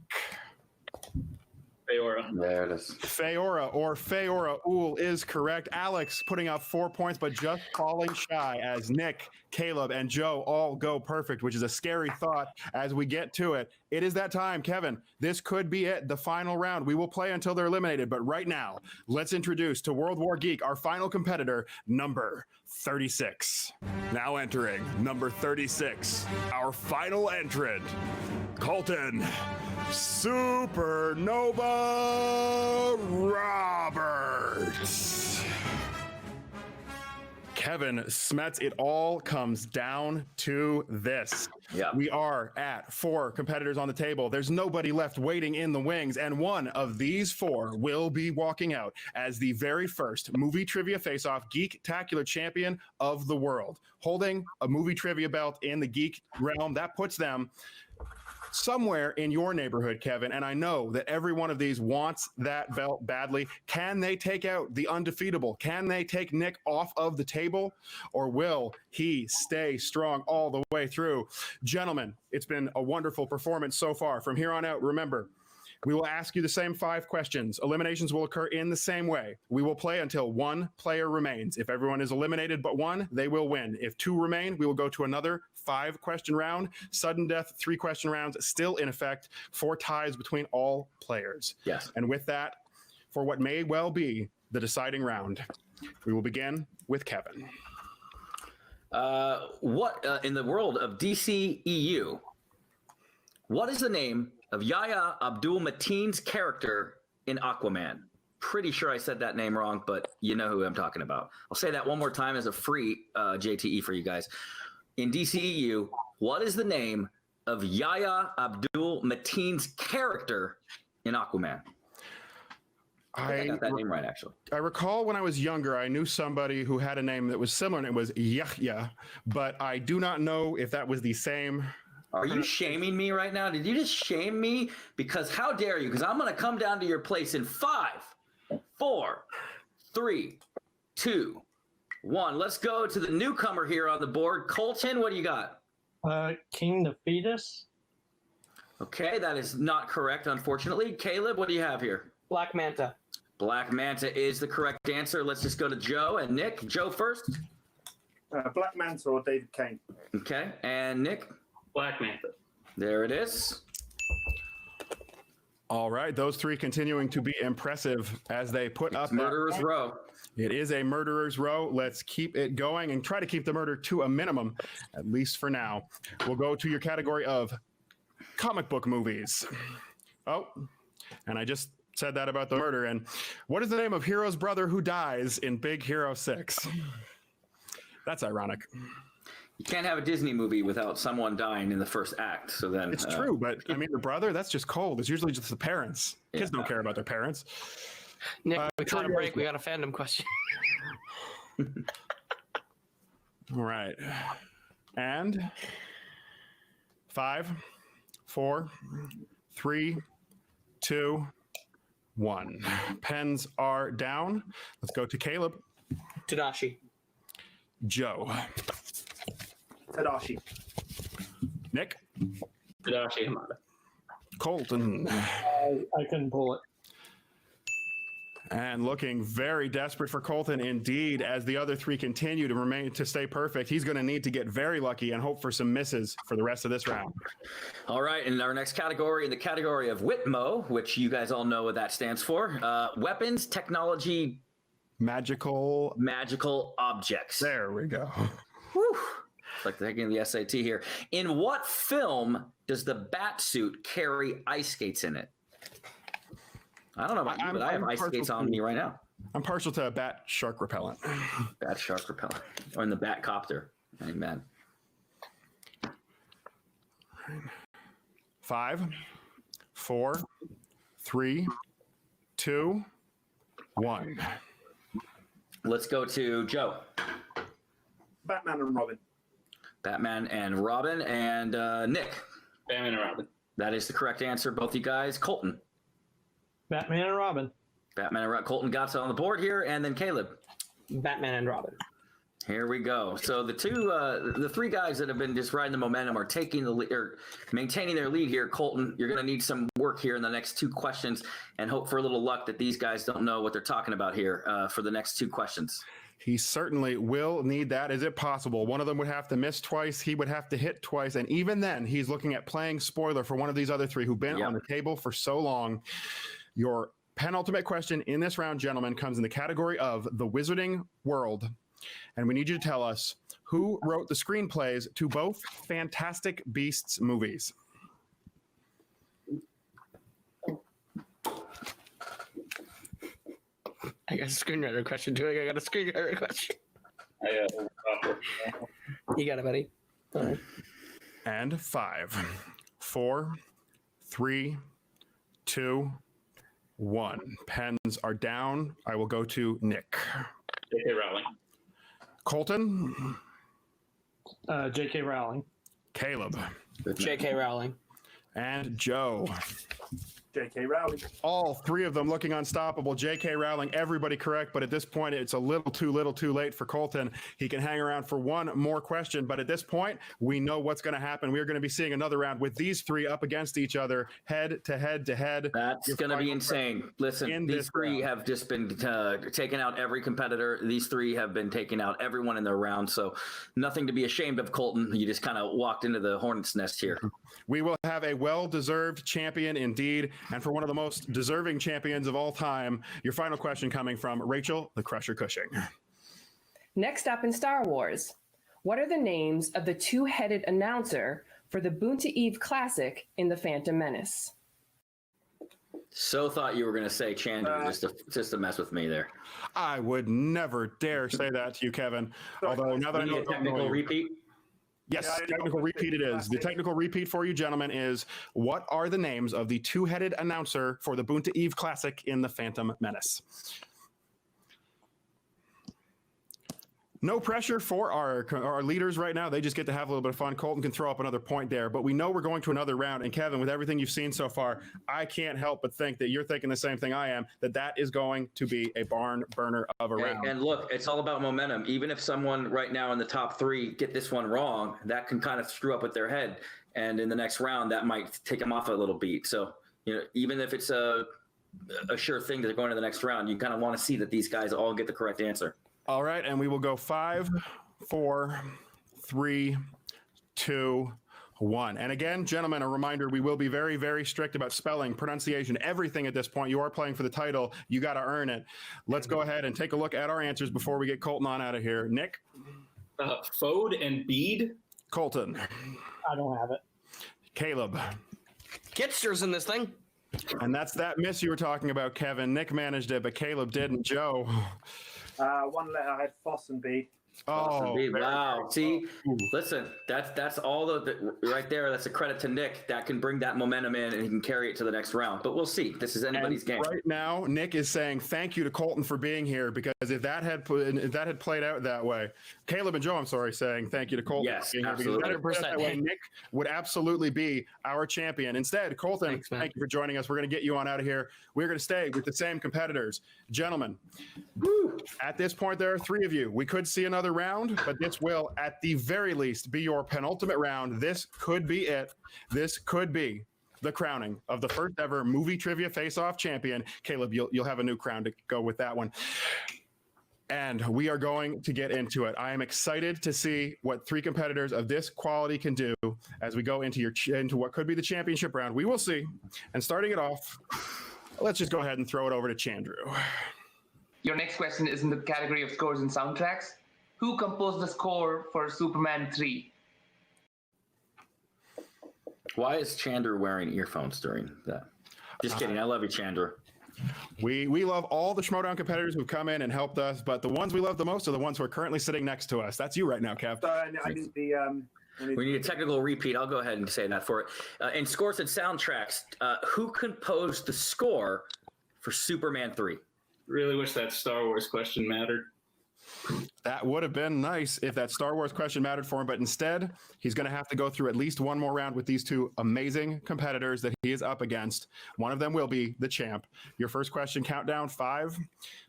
Feora. There it is. Feora or Feora Ool is correct. Alex putting up 4 points, but just falling shy as Nick, Caleb, and Joe all go perfect, which is a scary thought as we get to it. It is that time, Kevin. This could be it, the final round. We will play until they're eliminated, but right now, let's introduce to World War Geek our final competitor, number 36. Now entering number 36, our final entrant, Colton Supernova Roberts. Kevin Smets, it all comes down to this. Yeah. We are at 4 competitors on the table. There's nobody left waiting in the wings, and one of these 4 will be walking out as the very first movie trivia face-off Geektacular Champion of the world, holding a movie trivia belt in the geek realm. That puts them somewhere in your neighborhood, Kevin, and I know that every one of these wants that belt badly. Can they take out the undefeatable? Can they take Nick off of the table, or will he stay strong all the way through? Gentlemen, it's been a wonderful performance so far. From here on out, remember, we will ask you the same 5 questions. Eliminations will occur in the same way. We will play until 1 player remains. If everyone is eliminated but 1, they will win. If 2 remain, we will go to another 5-question round. Sudden death, 3-question rounds still in effect. 4 ties between all players. Yes. And with that, for what may well be the deciding round, we will begin with Kevin. In the world of DCEU, what is the name of Yahya Abdul-Mateen's character in Aquaman? Pretty sure I said that name wrong, but you know who I'm talking about. I'll say that one more time as a free JTE for you guys. In DCEU, what is the name of Yahya Abdul-Mateen's character in Aquaman? I got that name right, actually. I recall when I was younger, I knew somebody who had a name that was similar, and it was Yahya, but I do not know if that was the same. Are you shaming me right now? Did you just shame me? Because how dare you? Because I'm going to come down to your place in 5, 4, 3, 2, 1. Let's go to the newcomer here on the board. Colton, what do you got? King the Fetus. Okay, that is not correct, unfortunately. Caleb, what do you have here? Black Manta. Black Manta is the correct answer. Let's just go to Joe and Nick. Joe first. Black Manta or David Kane. Okay, and Nick? Black Manta. There it is. All right, those 3 continuing to be impressive as they put up Murderer's Row. It is a murderer's row. Let's keep it going and try to keep the murder to a minimum, at least for now. We'll go to your category of comic book movies. Oh, and I just said that about the murder. And what is the name of Hero's brother who dies in Big Hero 6? That's ironic. You can't have a Disney movie without someone dying in the first act. So then it's true, but I mean, the brother, that's just cold. It's usually just the parents. Kids don't care about their parents. Nick, we got a break. We got a fandom question. All right. And 5, 4, 3, 2, 1. Pens are down. Let's go to Caleb. Tadashi. Joe. Tadashi. Nick. Tadashi Hamada. Colton. I couldn't pull it. And looking very desperate for Colton indeed, as the other 3 continue to stay perfect. He's going to need to get very lucky and hope for some misses for the rest of this round. All right, in our next category, in the category of WITMO, which you guys all know what that stands for, weapons, technology, magical objects. There we go. Whew. It's like taking the SAT here. In what film does the bat suit carry ice skates in it? I don't know about you, but I have ice skates on me right now. I'm partial to a bat shark repellent. Bat shark repellent. Or in the bat copter. Amen. 5, 4, 3, 2, 1. Let's go to Joe. Batman and Robin. Batman and Robin. And Nick. Batman and Robin. That is the correct answer, both you guys. Colton. Batman and Robin. Batman and Robin. Colton got it on the board here, and then Caleb. Batman and Robin. Here we go. So the three guys that have been just riding the momentum are taking the lead, or maintaining their lead here. Colton, you're going to need some work here in the next 2 questions, and hope for a little luck that these guys don't know what they're talking about here for the next 2 questions. He certainly will need that. Is it possible? One of them would have to miss twice. He would have to hit twice. And even then, he's looking at playing spoiler for one of these other 3 who've been on the table for so long. Your penultimate question in this round, gentlemen, comes in the category of the Wizarding World. And we need you to tell us who wrote the screenplays to both Fantastic Beasts movies. I got a screenwriter question too. I got a screenwriter question. You got it, buddy. All right. And 5, 4, 3, 2, 1. Pens are down. I will go to Nick. J.K. Rowling. Colton. J.K. Rowling. Caleb. J.K. Rowling. And Joe. J.K. Rowling. All 3 of them looking unstoppable. J.K. Rowling, everybody correct, but at this point, it's a little too late for Colton. He can hang around for one more question, but at this point, we know what's going to happen. We're going to be seeing another round with these 3 up against each other, head to head to head. That's going to be insane. Listen, these 3 have just been taking out every competitor. These 3 have been taking out everyone in their round, so nothing to be ashamed of, Colton. You just kind of walked into the hornet's nest here. We will have a well-deserved champion indeed. And for one of the most deserving champions of all time, your final question coming from Rachel the Crusher Cushing. Next up in Star Wars, what are the names of the 2-headed announcer for the Boonta Eve Classic in The Phantom Menace? So thought you were going to say Chandler just to mess with me there. I would never dare say that to you, Kevin. Although now that I know a technical repeat. Yes, technical repeat it is. The technical repeat for you, gentlemen, is what are the names of the 2-headed announcer for the Boonta Eve Classic in The Phantom Menace? No pressure for our leaders right now. They just get to have a little bit of fun. Colton can throw up another point there, but we know we're going to another round. And Kevin, with everything you've seen so far, I can't help but think that you're thinking the same thing I am, that is going to be a barn burner of a round. And look, it's all about momentum. Even if someone right now in the top 3 get this one wrong, that can kind of screw up with their head. And in the next round, that might take them off a little beat. So, even if it's a sure thing that they're going to the next round, you kind of want to see that these guys all get the correct answer. All right, and we will go 5, 4, 3, 2, 1. And again, gentlemen, a reminder, we will be very, very strict about spelling, pronunciation, everything at this point. You are playing for the title. You got to earn it. Let's go ahead and take a look at our answers before we get Colton on out of here. Nick? Fode and Bede. Colton? I don't have it. Caleb? Kitster's in this thing. And that's that miss you were talking about, Kevin. Nick managed it, but Caleb didn't. Joe? One letter. I had Foss and Bede. Oh, wow. See, listen, that's all the right there. That's a credit to Nick. That can bring that momentum in and he can carry it to the next round. But we'll see. This is anybody's game. Right now, Nick is saying thank you to Colton for being here, because if that had played out that way, Caleb and Joe, I'm sorry, saying thank you to Colton. Yes, for being absolutely. Here, because that way, Nick would absolutely be our champion. Instead, Colton, thank you for joining us. We're going to get you on out of here. We're going to stay with the same competitors. Gentlemen, at this point, there are 3 of you. We could see another round, but this will, at the very least, be your penultimate round. This could be it. This could be the crowning of the first ever movie trivia face-off champion. Caleb, you'll have a new crown to go with that one. And we are going to get into it. I am excited to see what 3 competitors of this quality can do as we go into what could be the championship round. We will see. And starting it off, let's just go ahead and throw it over to Chandru. Your next question is in the category of scores and soundtracks. Who composed the score for Superman 3? Why is Chandru wearing earphones during that? Just kidding. I love you, Chandru. We love all the Schmoedown competitors who've come in and helped us, but the ones we love the most are the ones who are currently sitting next to us. That's you right now, Kev. So I need We need a technical repeat. I'll go ahead and say that for it. In scores and soundtracks, who composed the score for Superman 3? Really wish that Star Wars question mattered. That would have been nice if that Star Wars question mattered for him, but instead, he's going to have to go through at least one more round with these two amazing competitors that he is up against. One of them will be the champ. Your first question, countdown: 5,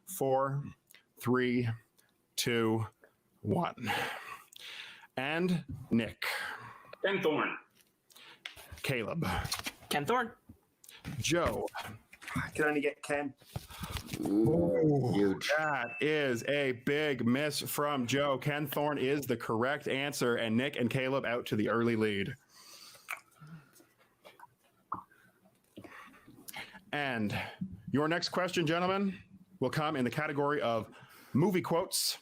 4, 3, 2, 1. And Nick. Ken Thorne. Caleb. Ken Thorne. Joe. I can only get Ken. Ooh, huge. That is a big miss from Joe. Ken Thorne is the correct answer, and Nick and Caleb out to the early lead. And your next question, gentlemen, will come in the category of movie quotes.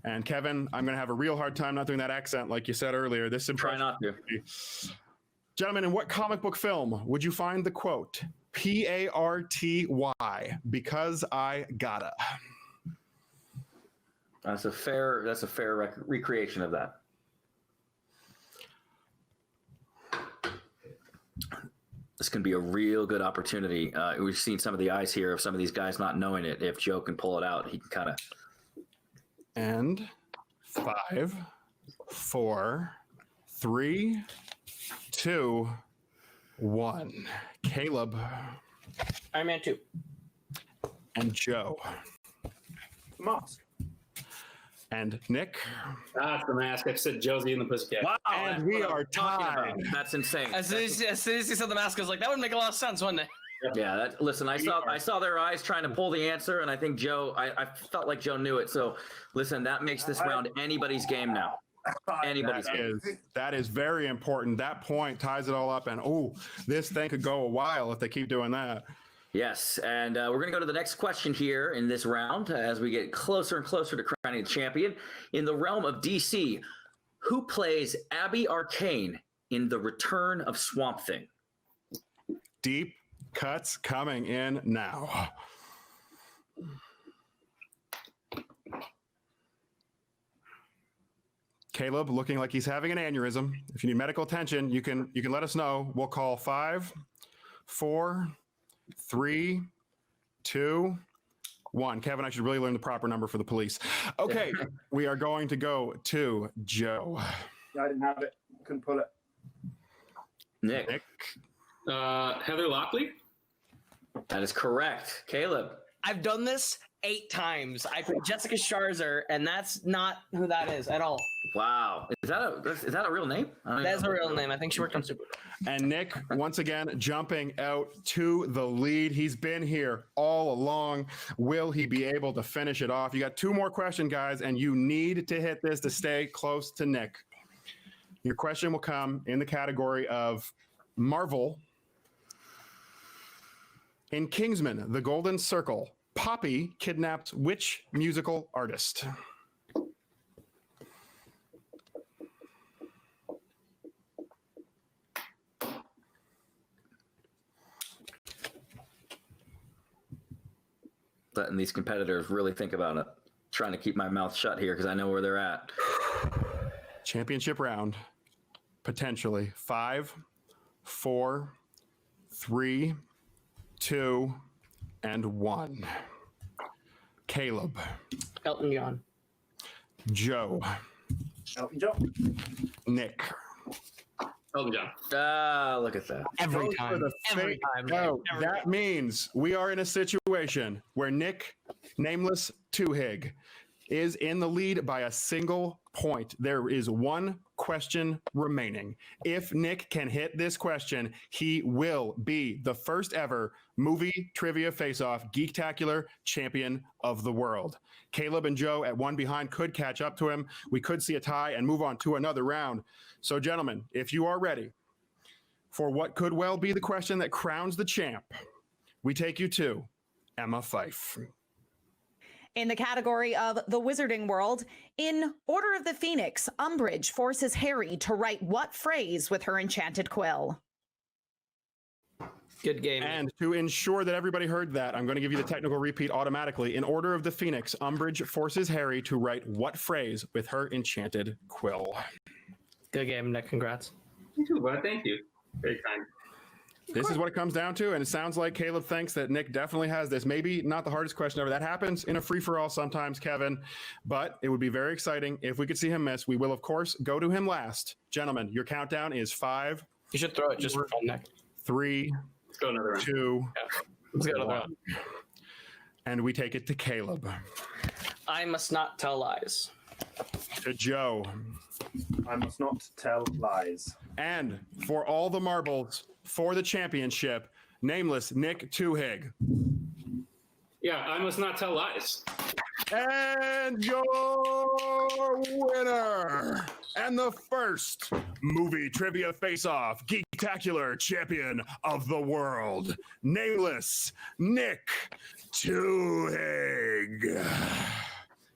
And Kevin, I'm going to have a real hard time not doing that accent like you said earlier. This Try not to. Gentlemen, in what comic book film would you find the quote, P-A-R-T-Y, because I gotta? That's a fair recreation of that. This can be a real good opportunity. We've seen some of the eyes here of some of these guys not knowing it. If Joe can pull it out, he can kind of. And 5, 4, 3, 2, 1. Caleb. Iron Man 2. And Joe. Mask. And Nick. That's the mask. I said Josie and the Pussycat. Wow, and we are tied. That's insane. As soon as you said the mask, I was like, that would make a lot of sense, wouldn't it? Yeah, listen, I saw their eyes trying to pull the answer, and I think Joe, I felt like Joe knew it. So, listen, that makes this round anybody's game now. Anybody's game. That is very important. That point ties it all up, and this thing could go a while if they keep doing that. Yes, and we're going to go to the next question here in this round as we get closer and closer to crowning the champion. In the realm of DC, who plays Abby Arcane in The Return of Swamp Thing? Deep cuts coming in now. Caleb looking like he's having an aneurysm. If you need medical attention, you can let us know. We'll call 5, 4, 3, 2, 1. Kevin, I should really learn the proper number for the police. Okay, we are going to go to Joe. Yeah, I didn't have it. Couldn't pull it. Nick. Heather Lockley. That is correct. Caleb. I've done this 8 times. I picked Jessica Sharzer, and that's not who that is at all. Wow. Is that a real name? That's a real name. I think she worked on Super. And Nick, once again, jumping out to the lead. He's been here all along. Will he be able to finish it off? You got 2 more questions, guys, and you need to hit this to stay close to Nick. Your question will come in the category of Marvel. In Kingsman, The Golden Circle, Poppy kidnapped which musical artist? Letting these competitors really think about it. Trying to keep my mouth shut here because I know where they're at. Championship round, potentially. 5, 4, 3, 2, and 1. Caleb. Elton John. Joe. Elton John. Nick. Elton John. Look at that. Every time. That means we are in a situation where Nick, nameless Tuhig, is in the lead by a single point. There is 1 question remaining. If Nick can hit this question, he will be the first ever movie trivia face-off Geektacular Champion of the world. Caleb and Joe at 1 behind could catch up to him. We could see a tie and move on to another round. So, gentlemen, if you are ready for what could well be the question that crowns the champ, we take you to Emma Fife. In the category of the Wizarding World, in Order of the Phoenix, Umbridge forces Harry to write what phrase with her enchanted quill? Good game. And to ensure that everybody heard that, I'm going to give you the technical repeat automatically. In Order of the Phoenix, Umbridge forces Harry to write what phrase with her enchanted quill? Good game, Nick. Congrats. You too, bud. Thank you. Very kind. This is what it comes down to, and it sounds like Caleb thinks that Nick definitely has this. Maybe not the hardest question ever. That happens in a free-for-all sometimes, Kevin, but it would be very exciting if we could see him miss. We will, of course, go to him last. Gentlemen, your countdown is 5. You should throw it just for fun, Nick. 3, Let's go another round. 2, Yeah. Let's go another round. And we take it to Caleb. I must not tell lies. To Joe. I must not tell lies. And for all the marbles for the championship, nameless Nick Tuhig. Yeah, I must not tell lies. And your winner and the first movie trivia face-off Geektacular Champion of the world, nameless Nick Tuhig.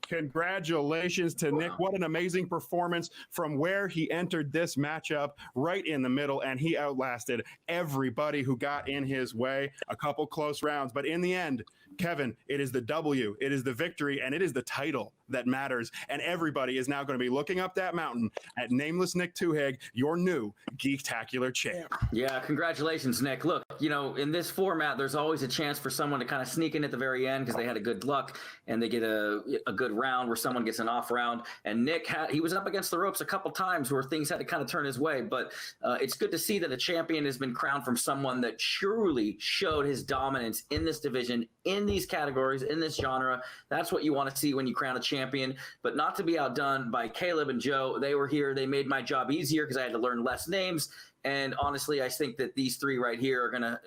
Congratulations to Nick. What an amazing performance from where he entered this matchup, right in the middle, and he outlasted everybody who got in his way. A couple close rounds, but in the end, Kevin, it is the W, it is the victory, and it is the title that matters. And everybody is now going to be looking up that mountain at nameless Nick Tuhig, your new Geektacular champ. Yeah, congratulations, Nick. Look, you know, in this format, there's always a chance for someone to kind of sneak in at the very end because they had a good luck and they get a good round where someone gets an off round. And Nick, he was up against the ropes a couple times where things had to kind of turn his way. But it's good to see that a champion has been crowned from someone that truly showed his dominance in this division, in these categories, in this genre. That's what you want to see when you crown a champion, but not to be outdone by Caleb and Joe. They were here. They made my job easier because I had to learn less names. And honestly, I think that these three right here are going to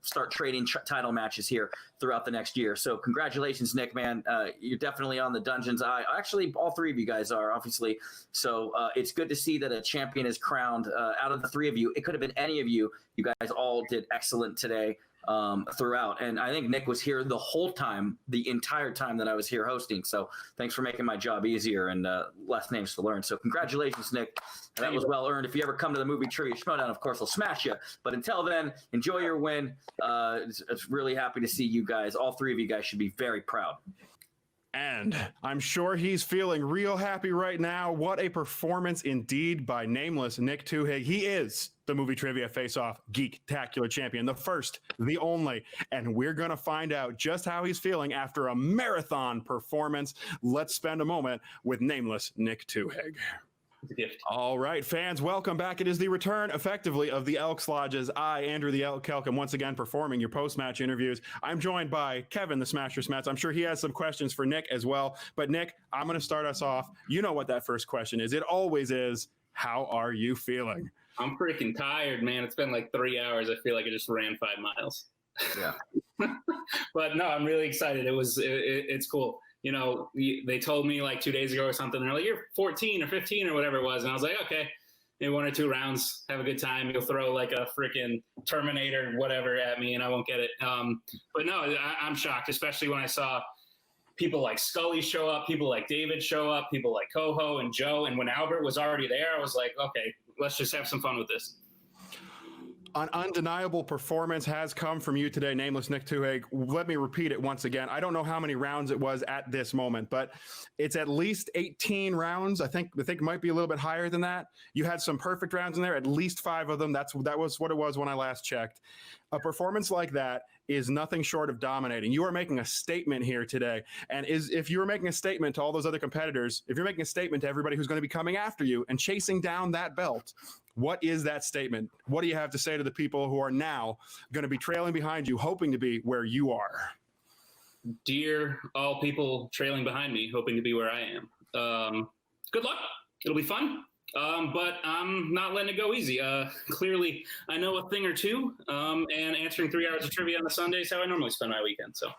start trading title matches here throughout the next year. So congratulations, Nick, man. You're definitely on the Dungeon's Eye. Actually, all three of you guys are, obviously. So it's good to see that a champion is crowned out of the three of you. It could have been any of you. You guys all did excellent today throughout. And I think Nick was here the whole time, the entire time that I was here hosting. So thanks for making my job easier and less names to learn. So congratulations, Nick. That was well earned. If you ever come to the movie trivia Schmoedown, of course, I'll smash you. But until then, enjoy your win. It's really happy to see you guys. All three of you guys should be very proud. And I'm sure he's feeling real happy right now. What a performance indeed by nameless Nick Tuhig. He is the movie trivia face-off Geektacular Champion, the first, the only. And we're going to find out just how he's feeling after a marathon performance. Let's spend a moment with nameless Nick Tuhig. All right, fans, welcome back. It is the return, effectively, of the Elks Lodges. I, Andrew the Elk Kelk, am once again performing your post-match interviews. I'm joined by Kevin the Smasher Smets. I'm sure he has some questions for Nick as well. But Nick, I'm going to start us off. You know what that first question is. It always is, how are you feeling? I'm freaking tired, man. It's been like 3 hours. I feel like I just ran 5 miles. Yeah. But no, I'm really excited. It's cool. You know, they told me like 2 days ago or something. They're like, you're 14 or 15 or whatever it was. And I was like, okay, maybe 1 or 2 rounds, have a good time. You'll throw like a freaking Terminator, whatever at me and I won't get it. But no, I'm shocked, especially when I saw people like Scully show up, people like David show up, people like Coho and Joe. And when Albert was already there, I was like, okay, let's just have some fun with this. An undeniable performance has come from you today, nameless Nick Tuhig. Let me repeat it once again. I don't know how many rounds it was at this moment, but it's at least 18 rounds. I think it might be a little bit higher than that. You had some perfect rounds in there, at least 5 of them. That was what it was when I last checked. A performance like that is nothing short of dominating. You are making a statement here today. And if you were making a statement to all those other competitors, if you're making a statement to everybody who's going to be coming after you and chasing down that belt, what is that statement? What do you have to say to the people who are now going to be trailing behind you, hoping to be where you are? Dear all people trailing behind me, hoping to be where I am. Good luck. It'll be fun. But I'm not letting it go easy. Clearly, I know a thing or two, and answering 3 hours of trivia on a Sunday is how I normally spend my weekend. So,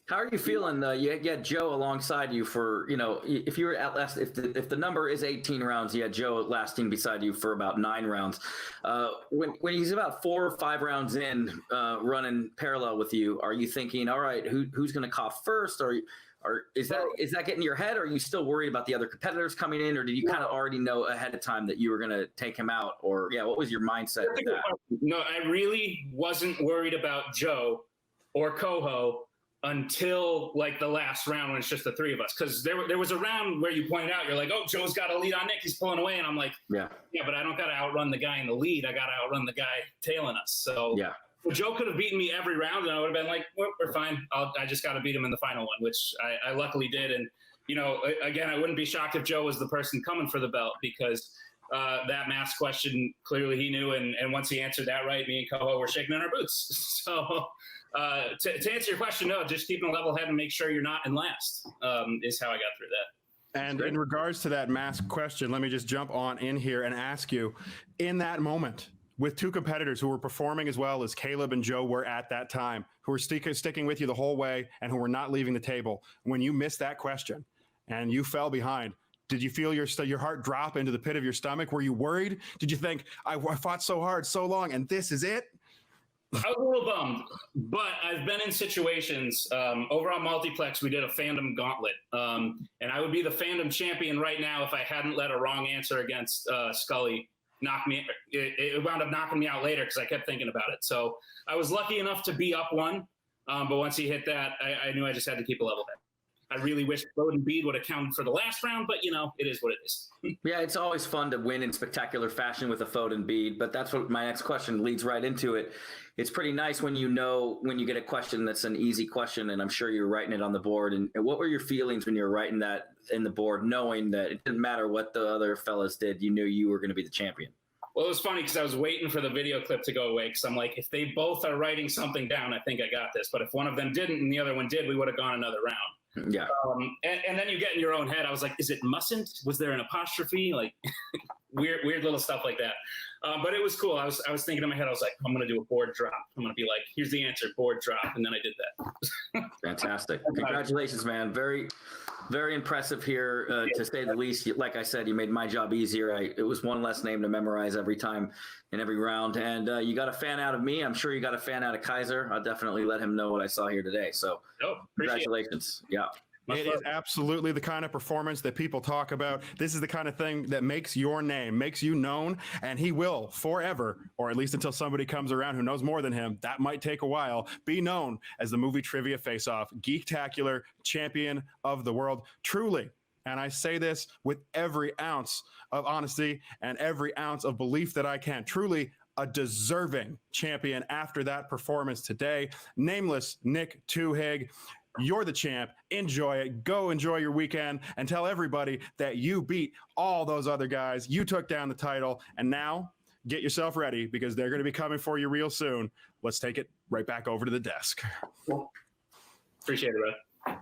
how are you feeling? You had Joe alongside you for, you know, if you were at last, if the number is 18 rounds, you had Joe lasting beside you for about 9 rounds. When he's about 4 or 5 rounds in, running parallel with you, are you thinking, all right, who's going to cough first? Or is that getting in your head? Or are you still worried about the other competitors coming in? Or did you kind of already know ahead of time that you were going to take him out? Or, yeah, what was your mindset with that? No, I really wasn't worried about Joe or Coho until like the last round when it's just the three of us. Because there was a round where you point out, you're like, oh, Joe's got a lead on Nick, he's pulling away, and I'm like, yeah, but I don't got to outrun the guy in the lead. I got to outrun the guy tailing us. So yeah. Well, Joe could have beaten me every round, and I would have been like, well, we're fine. I just got to beat him in the final one, which I luckily did. And, you know, again, I wouldn't be shocked if Joe was the person coming for the belt, because that mask question, clearly he knew. And once he answered that right, me and Koho were shaking in our boots. So to answer your question, no, just keeping a level head and make sure you're not in last is how I got through that. And in regards to that mask question, let me just jump on in here and ask you, in that moment, with two competitors who were performing as well as Caleb and Joe were at that time, who were sticking with you the whole way and who were not leaving the table, when you missed that question and you fell behind, did you feel your heart drop into the pit of your stomach? Were you worried? Did you think, I fought so hard, so long, and this is it? I was a little bummed, but I've been in situations over on Multiplex. We did a fandom gauntlet, and I would be the fandom champion right now if I hadn't let a wrong answer against Scully knock me. It wound up knocking me out later because I kept thinking about it. So I was lucky enough to be up one, but once he hit that, I knew I just had to keep a level head. I really wish Bowden Bead would have counted for the last round, but, you know, it is what it is. Yeah, it's always fun to win in spectacular fashion with a Foden bead, but that's what my next question leads right into it. It's pretty nice when you get a question that's an easy question, and I'm sure you're writing it on the board. And what were your feelings when you were writing that in the board, knowing that it didn't matter what the other fellas did, you knew you were going to be the champion? Well, it was funny because I was waiting for the video clip to go away because I'm like, if they both are writing something down, I think I got this. But if one of them didn't and the other one did, we would have gone another round. Yeah. And then you get in your own head. I was like, is it mustn't? Was there an apostrophe? Like weird little stuff like that. But it was cool. I was thinking in my head, I was like, I'm going to do a board drop. I'm going to be like, here's the answer, board drop. And then I did that. Fantastic. Congratulations, man. Very, very impressive here, to say the least. Like I said, you made my job easier. It was one less name to memorize every time in every round. And you got a fan out of me. I'm sure you got a fan out of Kaiser. I'll definitely let him know what I saw here today. So congratulations. Yeah. It is absolutely the kind of performance that people talk about. This is the kind of thing that makes your name, makes you known, and he will forever, or at least until somebody comes around who knows more than him, that might take a while, be known as the Movie Trivia Face-Off Geektacular Champion of the World. Truly, and I say this with every ounce of honesty and every ounce of belief that I can, truly a deserving champion after that performance today. Nameless Nick Tuhig. You're the champ. Enjoy it. Go enjoy your weekend and tell everybody that you beat all those other guys. You took down the title. And now get yourself ready because they're going to be coming for you real soon. Let's take it right back over to the desk. Appreciate it, bro.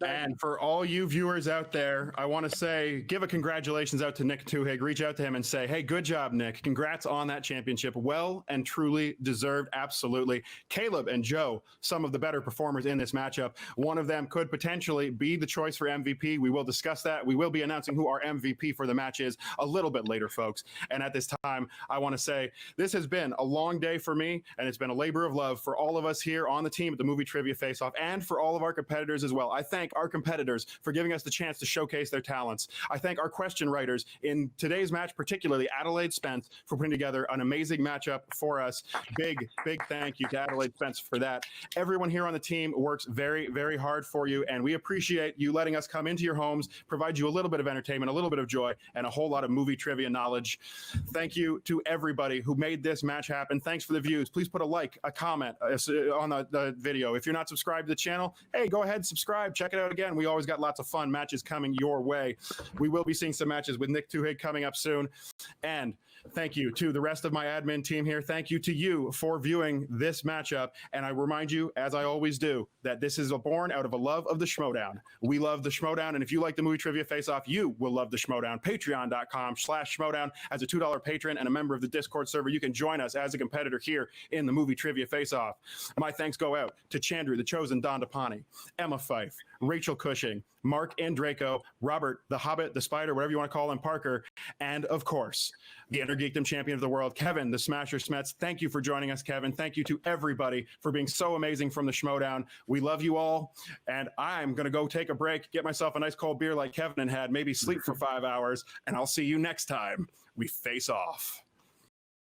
And for all you viewers out there, I want to say, give a congratulations out to Nick Tuhig. Reach out to him and say, hey, good job, Nick. Congrats on that championship. Well and truly deserved. Absolutely. Caleb and Joe, some of the better performers in this matchup. One of them could potentially be the choice for MVP. We will discuss that. We will be announcing who our MVP for the match is a little bit later, folks. And at this time, I want to say this has been a long day for me, and it's been a labor of love for all of us here on the team at the Movie Trivia Face-Off and for all of our competitors as well. I thank our competitors for giving us the chance to showcase their talents. I thank our question writers in today's match, particularly Adelaide Spence, for putting together an amazing matchup for us. Big thank you to Adelaide Spence for that. Everyone here on the team works very, very hard for you, and we appreciate you letting us come into your homes, provide you a little bit of entertainment, a little bit of joy, and a whole lot of movie trivia knowledge. Thank you to everybody who made this match happen. Thanks for the views. Please put a like, a comment on the video. If you're not subscribed to the channel, hey, go ahead, subscribe, check it out again. We always got lots of fun matches coming your way. We will be seeing some matches with Nick Tuhig coming up soon. And thank you to the rest of my admin team here. Thank you to you for viewing this matchup. And I remind you, as I always do, that this is born out of a love of the Schmoedown. We love the Schmoedown. And if you like the Movie Trivia Face-Off, you will love the Schmoedown. Patreon.com/Schmoedown. As a $2 patron and a member of the Discord server, you can join us as a competitor here in the Movie Trivia Face-Off. My thanks go out to Chandru, the Chosen Dondapani, Emma Fife, Rachel Cushing, Mark and Draco, Robert, the Hobbit, the Spider, whatever you want to call him, Parker, and of course, the Geekdom Champion of the World, Kevin, the Smasher Smets. Thank you for joining us, Kevin. Thank you to everybody for being so amazing from the Schmoedown. We love you all, and I'm going to go take a break, get myself a nice cold beer like Kevin had, maybe sleep for 5 hours, and I'll see you next time we face off.